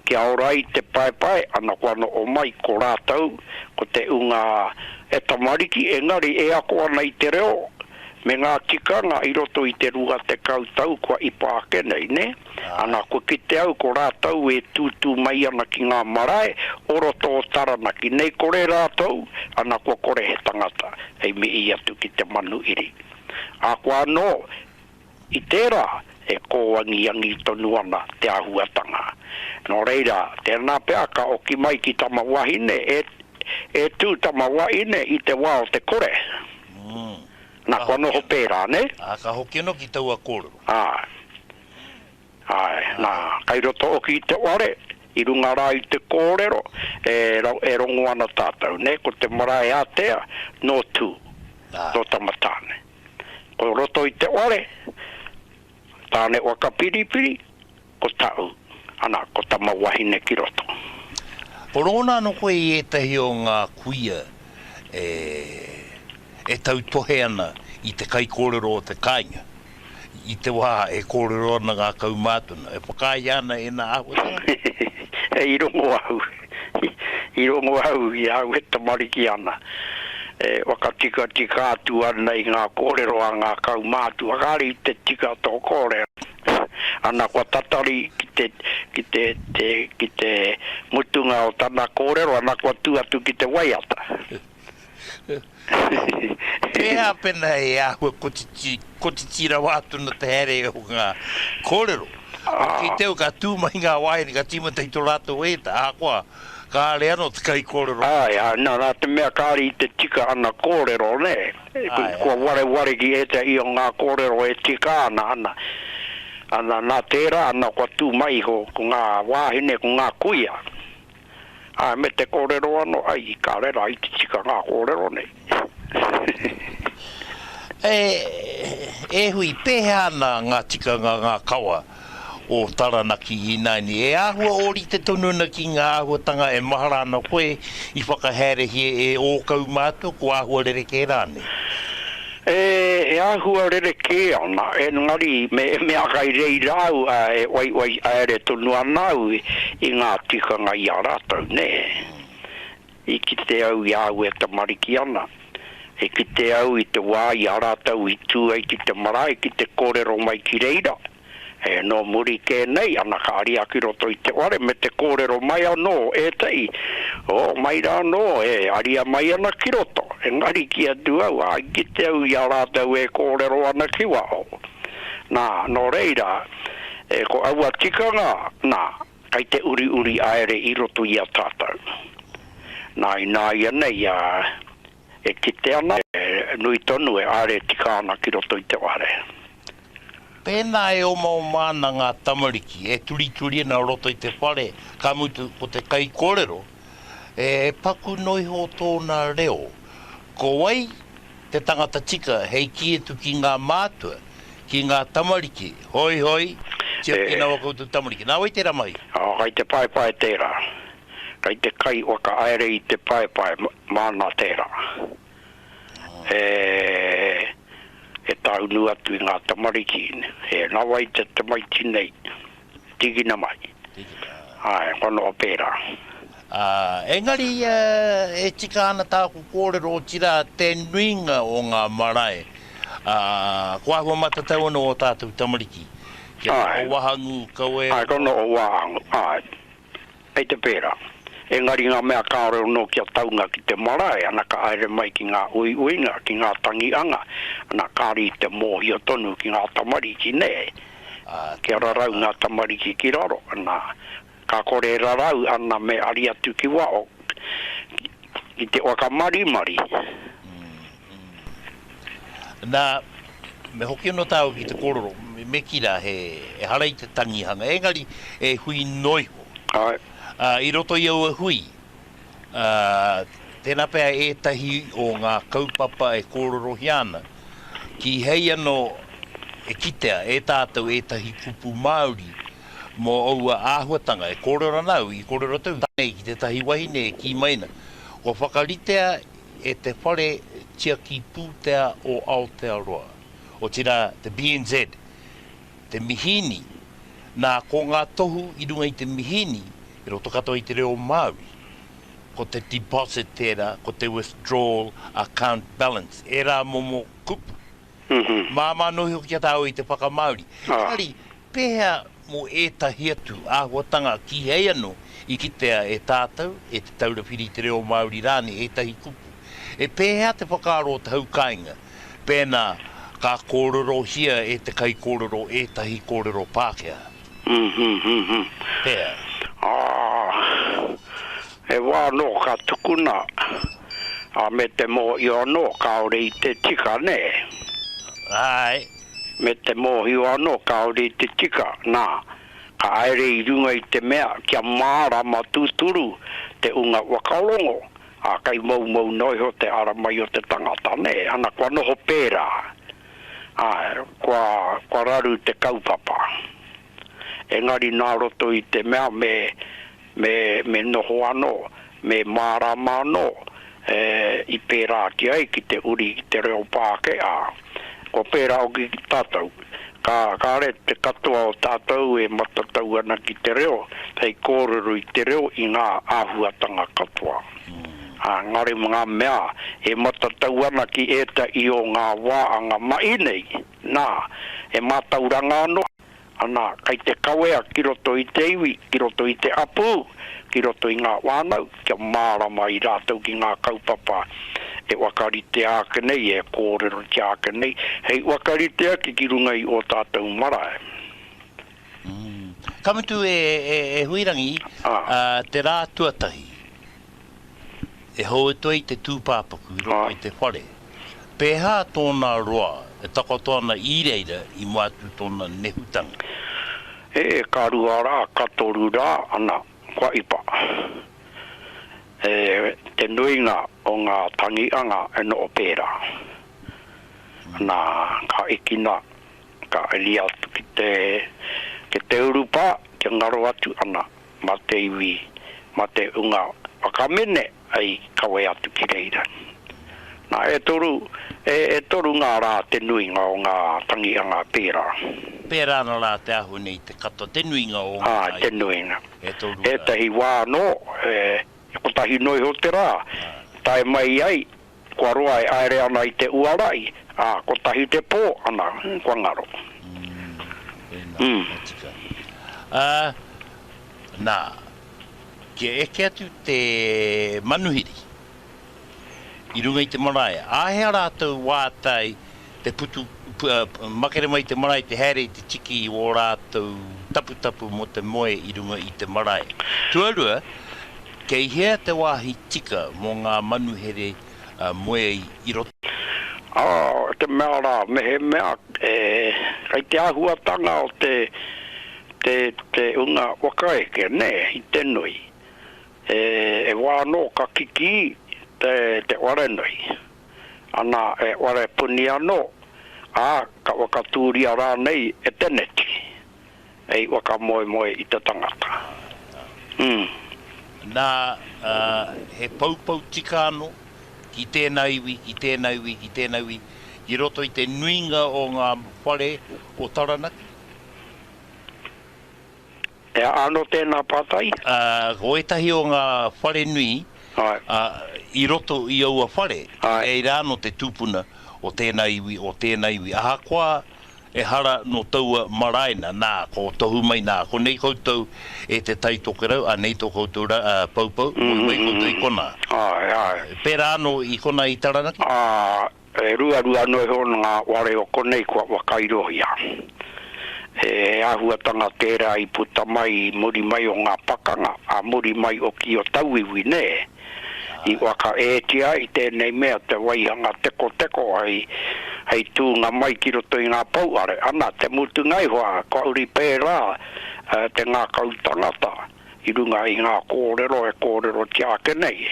kia orai te paepae, ana kua no o mai ko rātou, ko te unga e tamariki engari e ako ana i te reo, me ngā tikanga i roto i te rua te kautau kua i pākenei, ne? Ana ko ki te au ko rātou e tūtū mai ana ki ngā marae, o roto o Taranaki. Nei kore rātou, ana ko kore he tangata, hei mi i atu ki te manu iri. A kua no, i tērā, e kōwangi tonu ana te ahuatanga. No reira, tēnā peaka o ki mai ki tama wahine, e tū tama wahine i te wā o te kore. Nā kua noho pērā, ne? Ka hoki no ki taua kōrero. Nā, kai roto o ki te ware, i runga rā i te kōrero, e rongo ana tātou, ne? Ko te marae Aotea, no tū, no tamatāne. Ko roto i te ware, tāne waka piripiri, ko tau, ana, ko tama wahine ki roto. Porona no koe i etahi o ngā kuia e tautohe ana i te kai kōrero o te kāinga. I te wā e kōrero ana ngā kaumātuna. E whakai ana e nā ahuatanga? I rongo au. I rongo au i au he tamariki ana. Waka tika atu ana i ngā kōrero a ngā kaumātu. Akari te tika tō kōrero. Ana kua tatari ki te mutunga o tana kōrero, ana kua tuatu ki te waiata. Pēha pena e ahua kotitira wātuna te here o ngā kōrero. Ki teo ka tūmai ngā waini ka tīmata i tō rātou eta, ākoa ka ale ano te kai kōrero. Nā te mea kāri te tika ana kōrero, ne? Kua ware ki eta i o ngā kōrero e tika ana. ana nā tērā, ana kua tū mai ho, ko ngā wāhine, ko ngā kuia. Me te kōrero ano, ai, ka rera, i te tika ngā kōrero nei. Hui, pēhea ana ngā tikanga ngā kawa o Taranaki i nani. Āhua ori te tonuna ki ngā āhuatanga e maharana koe i whakahere he ōkau mātua ko āhua rere kē rāne. Āhua rere kē ana, ngari me akai rei rau wai aere tonu anau i ngā tikanga i a rātau, ne? I ki te au i āhua e tamariki ana. E ki te au i te wā i a rātau i tū ai ki te marae ki te kōrero mai ki reira. No muri kē nei, ana ka aria ki roto i te ware me te kōrero mai anō e tei. Mai rā no, aria mai ana ki roto. Ngari ki atu au, ki te au i a rātau e kōrero ana ki wao. Nā, no reira, ko aua tikanga, nā, kai te uri aere i roto i a tātau. Nā ia nei, e ki te ana, nui tonu e are tikana ki roto i te ware. Pēnā e o mana ngā tamariki, e turi na roto i te whare, ka mutu ko te kai kōrero, e paku noi ho tōna reo. Ko wai, te tangata tika, hei kietu ki ngā mātua, ki ngā tamariki, hoi, tia ki nā wakautu tamariki. Nā wai tērā mai? Kai te paepae tērā. Kai te kai waka aere i te paepae mana tērā. E taunu atu i ngā tamariki, nā wai te tamaiti nei, tigina mai. Kono o pērā. Engari, e tika ana tāku kōrero o tira te nuinga o ngā marae. Kua hua matatau ana o tātou tamariki. Kia o wahangu kaue. Kono o wahangu, e te pērā. Engari ngā mea kāoreo no kia taunga ki te marae, ana ka aere mai ki ngā uinga, ki ngā tangianga, ana kāri te mohi o tonu ki ngā tamariki, ne? Kia rarau ngā tamariki ki raro, ana ka kore rarau ana me ari atu ki wao, ki te waka mari. Nā, me hoki no tāu ki te kōrero, me kira he harai te tangihanga, engari e hui noiho. I roto i au hui, tēnā pēr ētahi o ngā kaupapa e kōrero hiana, ki hei anō e kitea e tātou ētahi kupu Māori mō aua āhuatanga e kōrero nau, i kōrero tau, tānei ki te tahi wahine e ki maina. Ko whakaritea e te whare tia ki pūtea o Aotearoa, o tira te BNZ, te mihini, nā ko ngā tohu i runga i te mihini, e roto katoa i te reo Māori, ko te deposit tērā, ko te withdrawal account balance, e rā momo kupu. Māma nohi o kia tāu i te whaka Māori. Kari, pēhea mo ētahi atu āhuatanga ki hei anō, i kitea e tātou, e te taurapiri te reo Māori rāne, ētahi kupu. E pēhea te whakaaro te haukainga, pēnā ka kōrero hia e te kai kōrero, ētahi kōrero Pākehā. Pēhea. E wā no ka tukuna, me te mō i anō kaore i te tika, ne? Ai. Me te mō i anō kaore i te tika, nā, ka aere i runga i te mea, kia māra ma tūturu, te unga wakalongo, kai mau noi ho te aramai o te tangata, ne? Ana kua noho pērā, kua raru te kaupapa. Engari nā roto i te mea me noho anō, me mārama anō, i pērā ki ai ki te uri ki te reo Pākehā. Ko pērā o ki tātou. Ka re te katoa o tātou e matatau ana ki te reo, tei kōrero i te reo i ngā āhuatanga katoa. Ngare mga mea, e matatau ana ki eta i o ngā wāanga mai nei, nā, e mātauranga anō. Ana, kai te kawea ki roto i te iwi, ki roto i te apu, ki roto i ngā wānau, kia mārama i rātou ki ngā kaupapa. E wakari te ake nei, e kōrero te ake nei. Hei wakari te ake ki runga i o tātou marae. Kamutu e huirangi, te rā tuatahi. E hou toi te tūpāpaku, roto i te whare. Pēhā tōna roa, e takotoana i reira i mātu tōna nehutanga. Karua rā, katoru rā, ana, kwa ipa. Te nuinga o ngā tangianga e no o pēra. Nā ka ikina, ka eli atu ki te urupa, te ngaro atu ana, ma te iwi, ma te unga wakamene ai kawe atu ki reira. Nā e toru ngā rā te nuinga o ngā tangianga pēra. Pēra na rā te ahu nei te kato, te nuinga o ngā. Te nuinga. E tahi wāno, ko tahi noi ho te rā, tae mai ai, kua roa e aere ana i te uarai, ko tahi te pō ana, kua ngaro. Nā, kia eke atu te manuhiri, i runga i te marae. Āhea rātou wātai te putu, makere mai te marae, te here i te tiki i o rātou tapu mo te moe i runga i te marae. Tuarua, kei hea te wāhi tika mō ngā manuhere moe i roto. Te mea rā, mehe mea, kai te ahuatanga o te unga wakaeke, ne, i te nui. E wāno ka kiki te ware nui. Ana e ware puni anō, ka wakatūria rā nei e teneti. Ei waka moe i te tangata. Nā, he paupau tika anō, ki tēnā iwi, i roto i te nuinga o ngā whare o Taranaki. E anō tēnā pātai? Ko etahi o ngā whare nui, i roto i aua whare, e rāno te tūpuna o tēnā iwi. Aha koa e hara no taua maraina, nā, ko tohu mai nā, ko nei koutou e te tautoko rau, nei tō koutou paupau, mai koutou i kona. Pērā anō i kona i Taranaki? E rua no e hona ngā ware o konei kua wakairohia. E ahuatanga tērā i puta mai, muri mai o ngā pakanga, muri mai o ki o tauiwi, ne? I waka ētia i tēnei mea te waihanga teko hei tūnga mai ki roto i ngā pauare. Ana, te mutu ngai hoa, ka uri pērā te ngā kautangata, i runga i ngā kōrero tiake nei,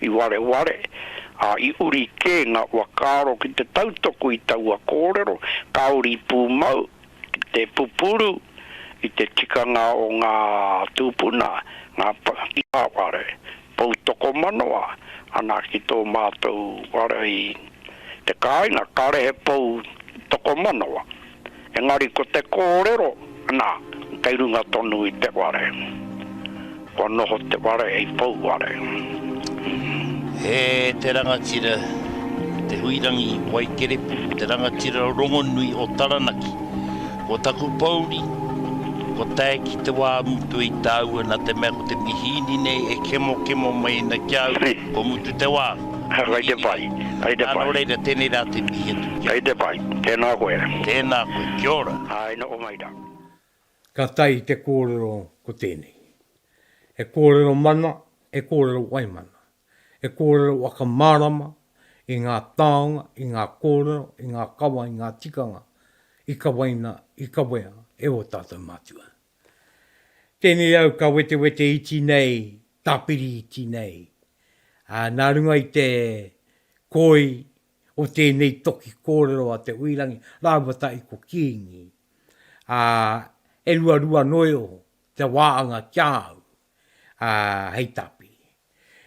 i ware. I uri kē ngā wakaro ki te tautoko i taua kōrero, ka uri pūmau, ki te pupuru, i te tikanga o ngā tūpuna, ngā pāware. Pou toko manoa, ana ki tō mātou ware i te kāinga, kare he pou toko manoa. Engari ko te kōrero, ana, kei runga tonu i te ware. Ko noho te ware e pou ware. He te rangatira, te Huirangi Waikerepuru, te rangatira rongo nui o Taranaki. Ko taku pauri, ko tae ki te wā mutu i tāua na te mea ko te mihini nei e kemo mai na kiau ko mutu te wā. Rai te pai. Ano reira tēnei rā te mihi atu. Rai te pai. Tēnā koe. Tēnā koe. Kia ora. Ai no o mai rā. Ka tai te kōrero ko tēnei. E kōrero mana, e kōrero waimana. E kōrero waka marama, i ngā tāonga, i ngā kōrero, i ngā kawa, i ngā tikanga, i ka waina, i ka wea, e o tātou mātua. Tēnei au ka wete iti nei, tāpiri iti nei. Nā runga i te koi o tēnei toki kōrero a te Huirangi, rāua tai ko Kingi. E rua noio, te wāanga kiau, hei tāpiri.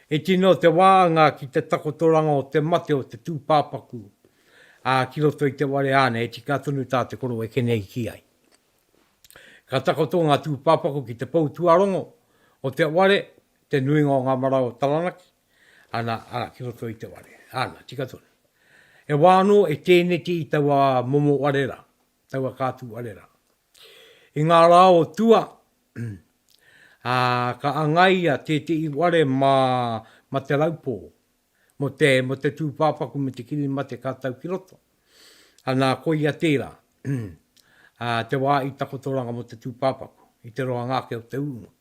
E tino te wāanga ki te takotoranga o te mate o te tūpāpaku, ki roto i te ware ane, e tika tonu tā te koro e kenei ki ai. Ka takotonga tūpāpaku ki te pou tuarongo o te ware, te nuinga o ngā mara o Taranaki, ana ki roto i te ware, ana, tika tonu. E wāno e tēneti i taua momo warera, taua kātu warera. I ngā rā o tua, ka angaia te i ware ma te raupō, mo te tūpāpaku me te kiri mate kātau ki roto. Ana koi a tērā, te wā i takotoranga mo te tūpāpaku, i te roa ngāke o te unga.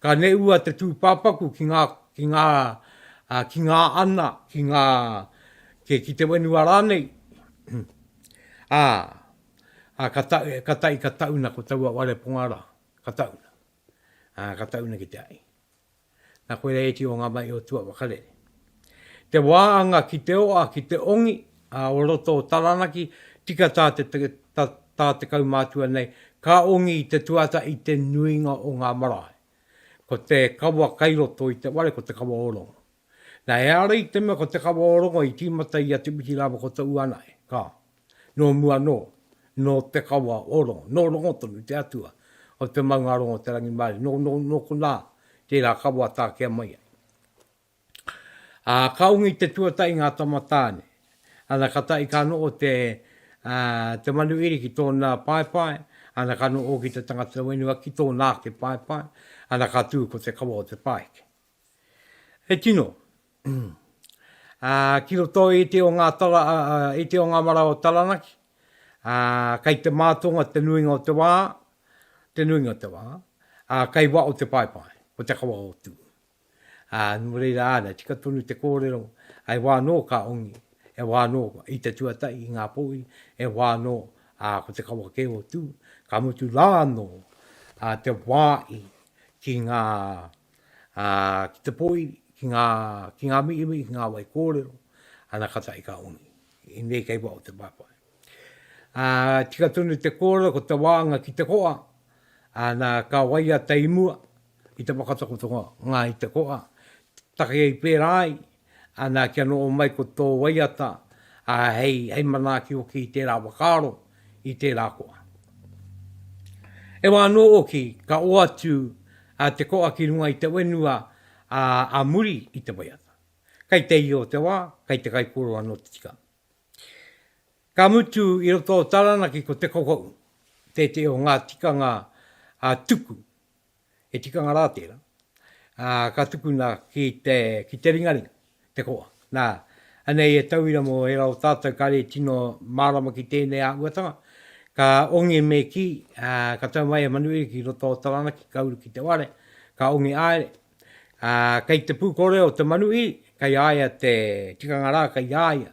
Ka ne ua te tūpāpaku ki ngā ana, ki te wenua rānei. ka tauna ko taua wale pongara. Ka tauna. Ka tauna ki te ai. Nā koe rei ti o ngā mai o tua wakarere. Te wāanga ki te oa, ki te ongi, o roto o Taranaki, tika tā te kaumātua nei, ka ongi i te tuata i te nuinga o ngā marae. Ko te kawa kairoto i te wale, ko te kawa orongo. Nā e ara i te mea ko te kawa orongo i tīmata i a te wiki rāwa ko te uanai, ka. No mua no te kawa orongo, no rongotonu te atua, o te maunga rongo te rangi maari, no kuna, te rā kawa tā kia mai ai. Ka ungi te tuatai ngā tamatāne. Ana katai ka no o te manuiri ki tōna pāepae, ana ka no o ki te tangata wenua ki tōna ke pāepae, ana ka tū ko te kawa o te pāeke. He tino, ki roto i te o ngā mara o Taranaki, kai te mātonga te nuinga o te wā, kai wā o te pāepae, o te kawa o tū. Nureira ana, tika tonu te kōrero, ai wāno ka ongi, e wāno i te tuatai i ngā pōi, e wāno ko te kawa ke o tū, ka mutu rāno te wāi ki te pōi, ki ngā miimi, ki ngā wai kōrero, ana kata i ka ongi, i nei kai wā o te pāpai. Tika tonu te kōrero ko te wāanga ki te koa, ana ka waia te imua, i te whakatakotonga ngā i te koa, take i pērai, ana kia no o mai ko tō waiata, hei manaki o ki te rā wakaro, i te rā koa. E wā no o ki, ka o atu te koa ki runga i te wenua a muri i te waiata. Kai te i o te wā, kai te kai koro anō te tika. Ka mutu i roto o Taranaki ko te kokou, te o ngā tikanga tuku, e tikanga rātera, ka tukuna ki te ringaringa, te koa. Nā, anei e tauira mo e rau tātou kare tino mārama ki tēnei a uatanga, ka ongi me ki, ka tau mai e manuiri ki roto o Taranaki, kauru ki te ware, ka ongi aere, kei te pūkore o te manuiri, kai aia te tikanga rā, kai aia,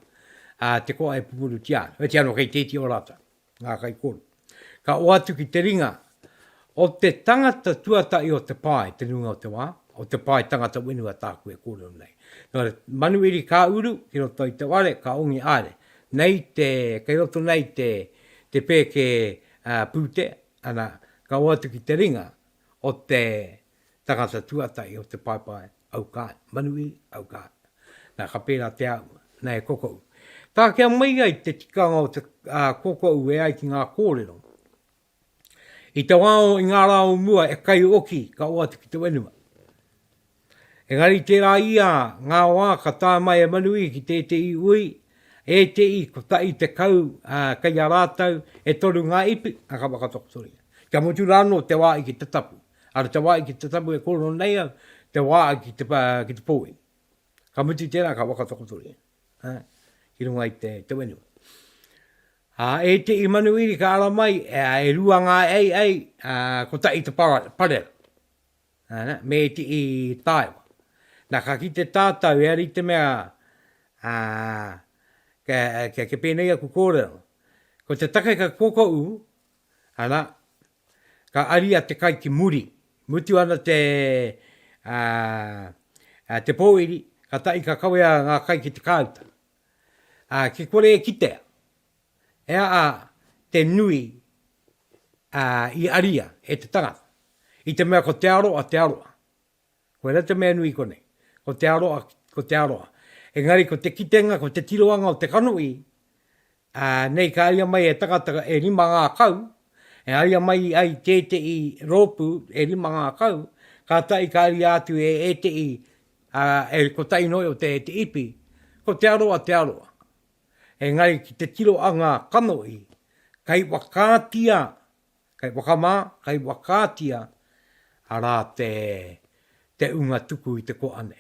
te koa e pupuru tiana. E tiano kei tēti o rata, ngā kai koro. Ka o atu ki te ringa, o te tangata tuatai o te pai, te runga o te wā, o te pai tangata wenua tāku e kōrero nei. Nō manuiri ka uru, ki roto i te ware, ka ongi aere. Nei kei roto nei te pēke pūtea, ana ka o atu ki te ringa, o te tangata tuatai o te pai au kāi, manuiri au kāi. Nā ka pēra te au, nei e kokou. Tā kia mai ai te tikanga o te kokou e ai ki ngā kōrero. I te wāo i ngā rāo mua e kai oki ka o atu ki te wenua. Engari tērā ia ngā wā ka tā mai e manui ki te i ui, e te i ko tai te kau kai a rātau e toru ngā ipi, a ka whakatokotoria. Kia mutu rāno te wā i ki te tapu. Ara te wā i ki te tapu e kōrero nei au, te wā i ki te pōi. Ka mutu tērā ka whakatokotoria. Ki runga i te wenua. E te i manuiri ka ara mai, e rua ngā ko tai te parera. Me te i tāiwa. Nā ka ki te tātau, e ari te mea, ke pēnei aku kōrero. Ko te take ka kokou, ka aria te kai ki muri. Mutu ana te pōiri, ka tai ka kawea ngā kai ki te kauta. Ki kore e kitea. Te nui i aria e te tangata. I te mea ko te aroa. Koe rā te mea nui konei. Ko te aroa. Engari ko te kitenga, ko te tiroanga o te kanui, nei ka aria mai e tangata e rima ngā kau, e aria mai ai te i rōpū e rima ngā kau, ka tai ka aria atu e te i, ko tai noi o te ipi, ko te aroa. Engari ki te tiroanga kanoi, kai wakātia, kai wakātia, ara te unga tuku i te koane.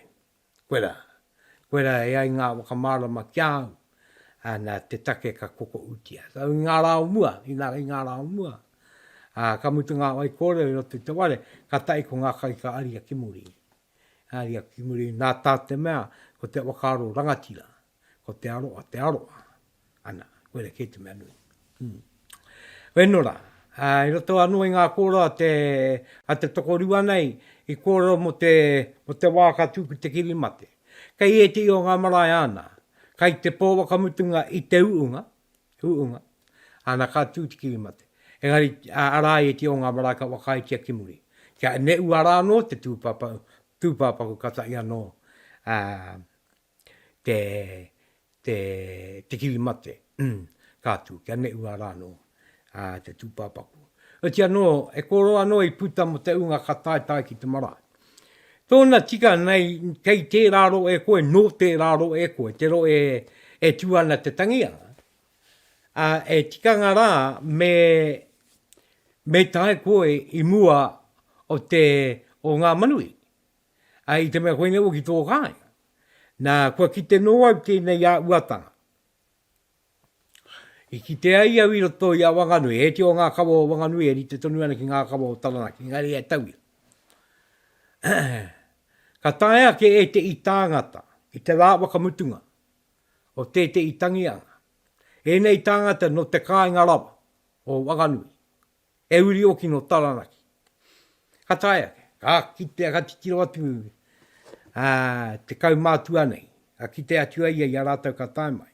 Koera e ai ngā wakamārama kiau, ana te take ka koko utia. Tau i ngā rāo mua, ka mutu ngā wai kōrero i roto i te ware, ka tai ko ngā kai ka aria ki muri. Nā tā te mea, ko te wakaro rangatira, ko te aroa. Ana, koera ke te mea nui. Wenora, i roto anu i ngā kōrero a te tokorua nei, i kōrero mo te waka tūku te kirimate. Kei e te i o ngā marae ana, kai te pō wakamutunga i te uunga, ana ka tū te kirimate. Engari, arai e te o ngā marae ka wakai tia kimuri. Kia ne uara no te tūpapaku katai anō te kirimate. Kātū, kia ne uara no te tūpapaku. O tia no, e koro anō i puta mo te unga katai ki te marae. Tōna tika nei, kei te raro e koe, no te raro e koe, te ro e tuana te tangianga. E tikanga rā me tae koe i mua o ngā manui. I te mea koe neu ki tō kāinga. Nā kua ki te noa tēnei a uatanga. I ki te ai au i roto i a wanganui, e te o ngā kawa o wanganui, e ri te tonu ana ki ngā kawa o Taranaki, ngari e tauia. Ka tae ake e te i tāngata, i te rā wakamutunga, o te i tangianga. E nei tāngata no te kāinga rawa, o wanganui, e uri oki no Taranaki. Ka tae ake, ka kitea ka titiro atu, te kaumātua nei, a ki te atua ia i a rātau ka tae mai.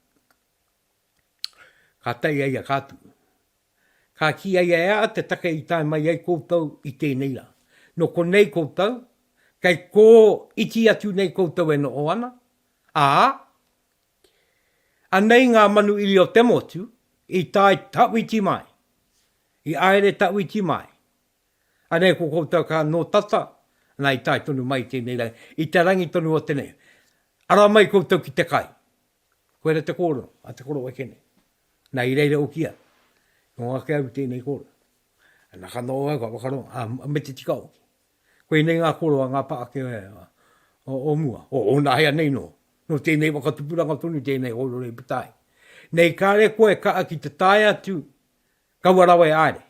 Ka tai ai a kātu. Ka ki ai a te take i tae mai ai koutou i tēnei rā. No ko nei koutou, kai ko iti atu nei koutou e no o ana. A nei ngā manu ili o te motu, i tae tauiti mai. I aere tauiti mai. A nei ko koutou ka no tata, nā i tae tonu mai tēnei rā. I te rangi tonu o tēnei. Ara mai koutou ki te kai. Koere te kōrero, a te koro e kene. Nā i reire o kia. Ngō ake au tēnei kōrero. Nā ka noa au ka wakaro, me te tika oki. Koe nei ngā kōrero a ngā paake o mua. O nā hea nei no. No tēnei wakatupuranga tonu tēnei kōrero e putai. Nei kāre koe ka ki te tae atu, kaua aere.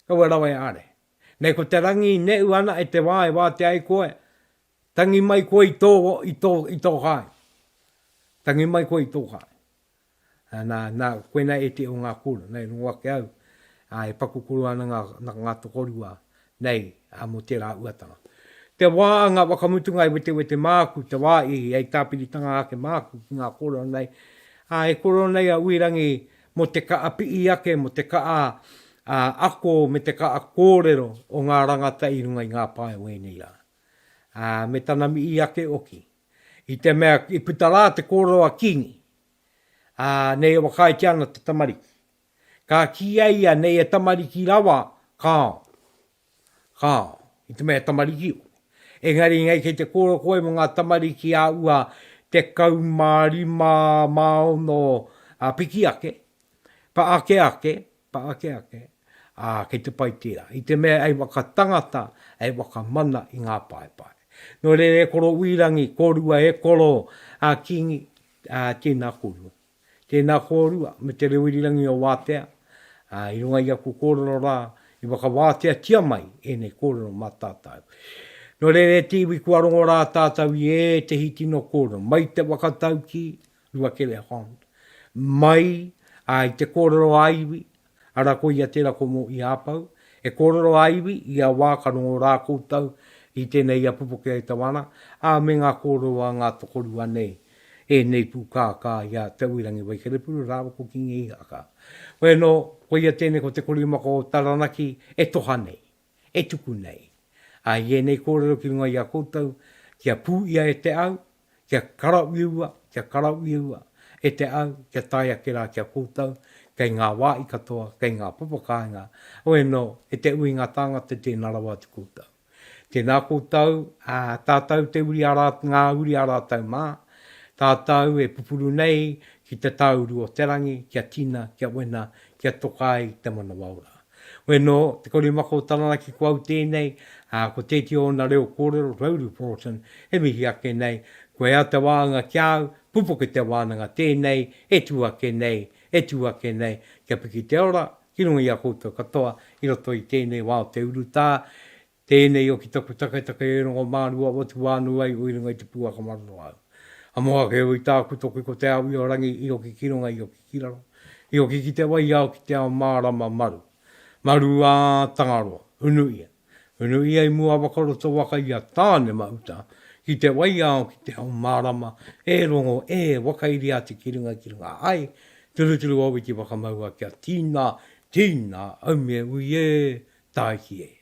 Kaua rawa e aere. Nei ko te rangi ne uana e te wā te ai koe. Tangi mai koe i tō kai. Tangi mai koe i tō kai. Nā koena e te o ngā kōrero, nei runga ke au, e pakukuru ana ngā tokorua, nei, mo te rā uatanga. Te wā ngā wakamutunga i wete māku, te wā i tāpiritanga ake māku ki ngā kōrero nei, e kōrero nei a uirangi mo te ka api i ake, mo te ka ako, me te ka kōrero o ngā rangata i runga i ngā pae wēnei rā. Me tanami i ake oki. I te mea, i putarā te kōrero a Kingi, nei e wakai te ana te tamariki. Ka ki aia nei e tamariki rawa, kāo. I te mea tamariki o. Engari ngai kei te kōrero koe mo ngā tamariki a ua te kaumārima maono piki ake. Pa ake. Kei te pai tērā. I te mea ei waka tangata, ei waka mana i ngā pae. No rere koro uirangi, kōrua e koro Kingi, tēnā kōrua. Tēnā kōrua, me te reuirirangi o Aotea, i runga i aku kōrero rā, i waka Aotea tia mai, e nei kōrero mā tātou. No rere tiwi kua rongo rā tātou i e te hiti no kōrero, mai te whakatauki, Ruakere Hond, mai i te kōrero aiwi, ara ko ia tērā ko Mohi Apou, e kōrero aiwi, i a wākarongo rā koutou, i tēnei a Pupuke Te Wānanga, me ngā kōrero a ngā tokorua nei, e nei pūkākā ia Te Huirangi Waikerepuru, rāua ko Kingi Ihaka. Bueno, ko ia tēnei ko te korimako o Taranaki, e toha nei, e tuku nei. Ie nei kōrero ki runga i a koutou, kia pū ia e te au, kia karauiua, e te au, kia taia kera kia koutou, kei ngā wā i katoa, kei ngā papakainga, bueno, e te ui ngā tāngata tēnā rawa te koutou. Tēnā koutou, tātou te ngā uri arātau mā, tātou e pupuru nei ki te tauru o te rangi, kia tina, kia wena, kia tokai te mana waura. Weno, te korimako o Taranaki kua au tēnei, ko tēti o na reo kōrero, Rauru Broughton, he mihi ake nei, koe a te wāanga kiau, Pupuke Te Wānanga tēnei, e tuake nei, kia piki te ora, ki runga i a koutou katoa, i roto i tēnei wā o te urutā, tēnei o ki taku taketake e rongo mārua, watu wānu ai, o i runga i te pūaka marano au. A moa ke ui tāku toku ko te au i o rangi i o ki kironga i o ki kiraro. I o ki te wai au ki te ao mārama maru. Maru a tangaroa, unu ia. Unu ia I mua wakaroto waka ia tāne mauta. Ki te wai au ki te ao mārama, e rongo e wakairi ati ki runga ai. Turu au ki wakamaua kia tīna, au me ui e, tāiki e.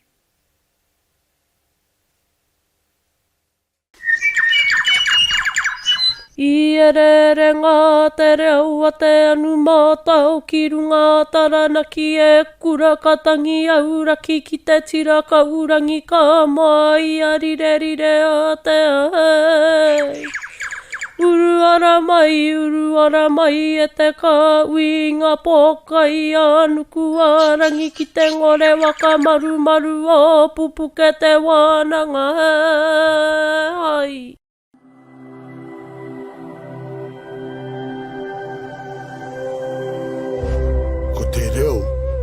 I rere ngā te reo te anu mātau ki runga Taranaki e kura katangi auraki ki te tira ka urangi ka mai a rire Aotea. Uru ara mai e te ka uinga pokai anuku arangi ki te ngore waka maru o Pupuke Te Wānanga. Ai.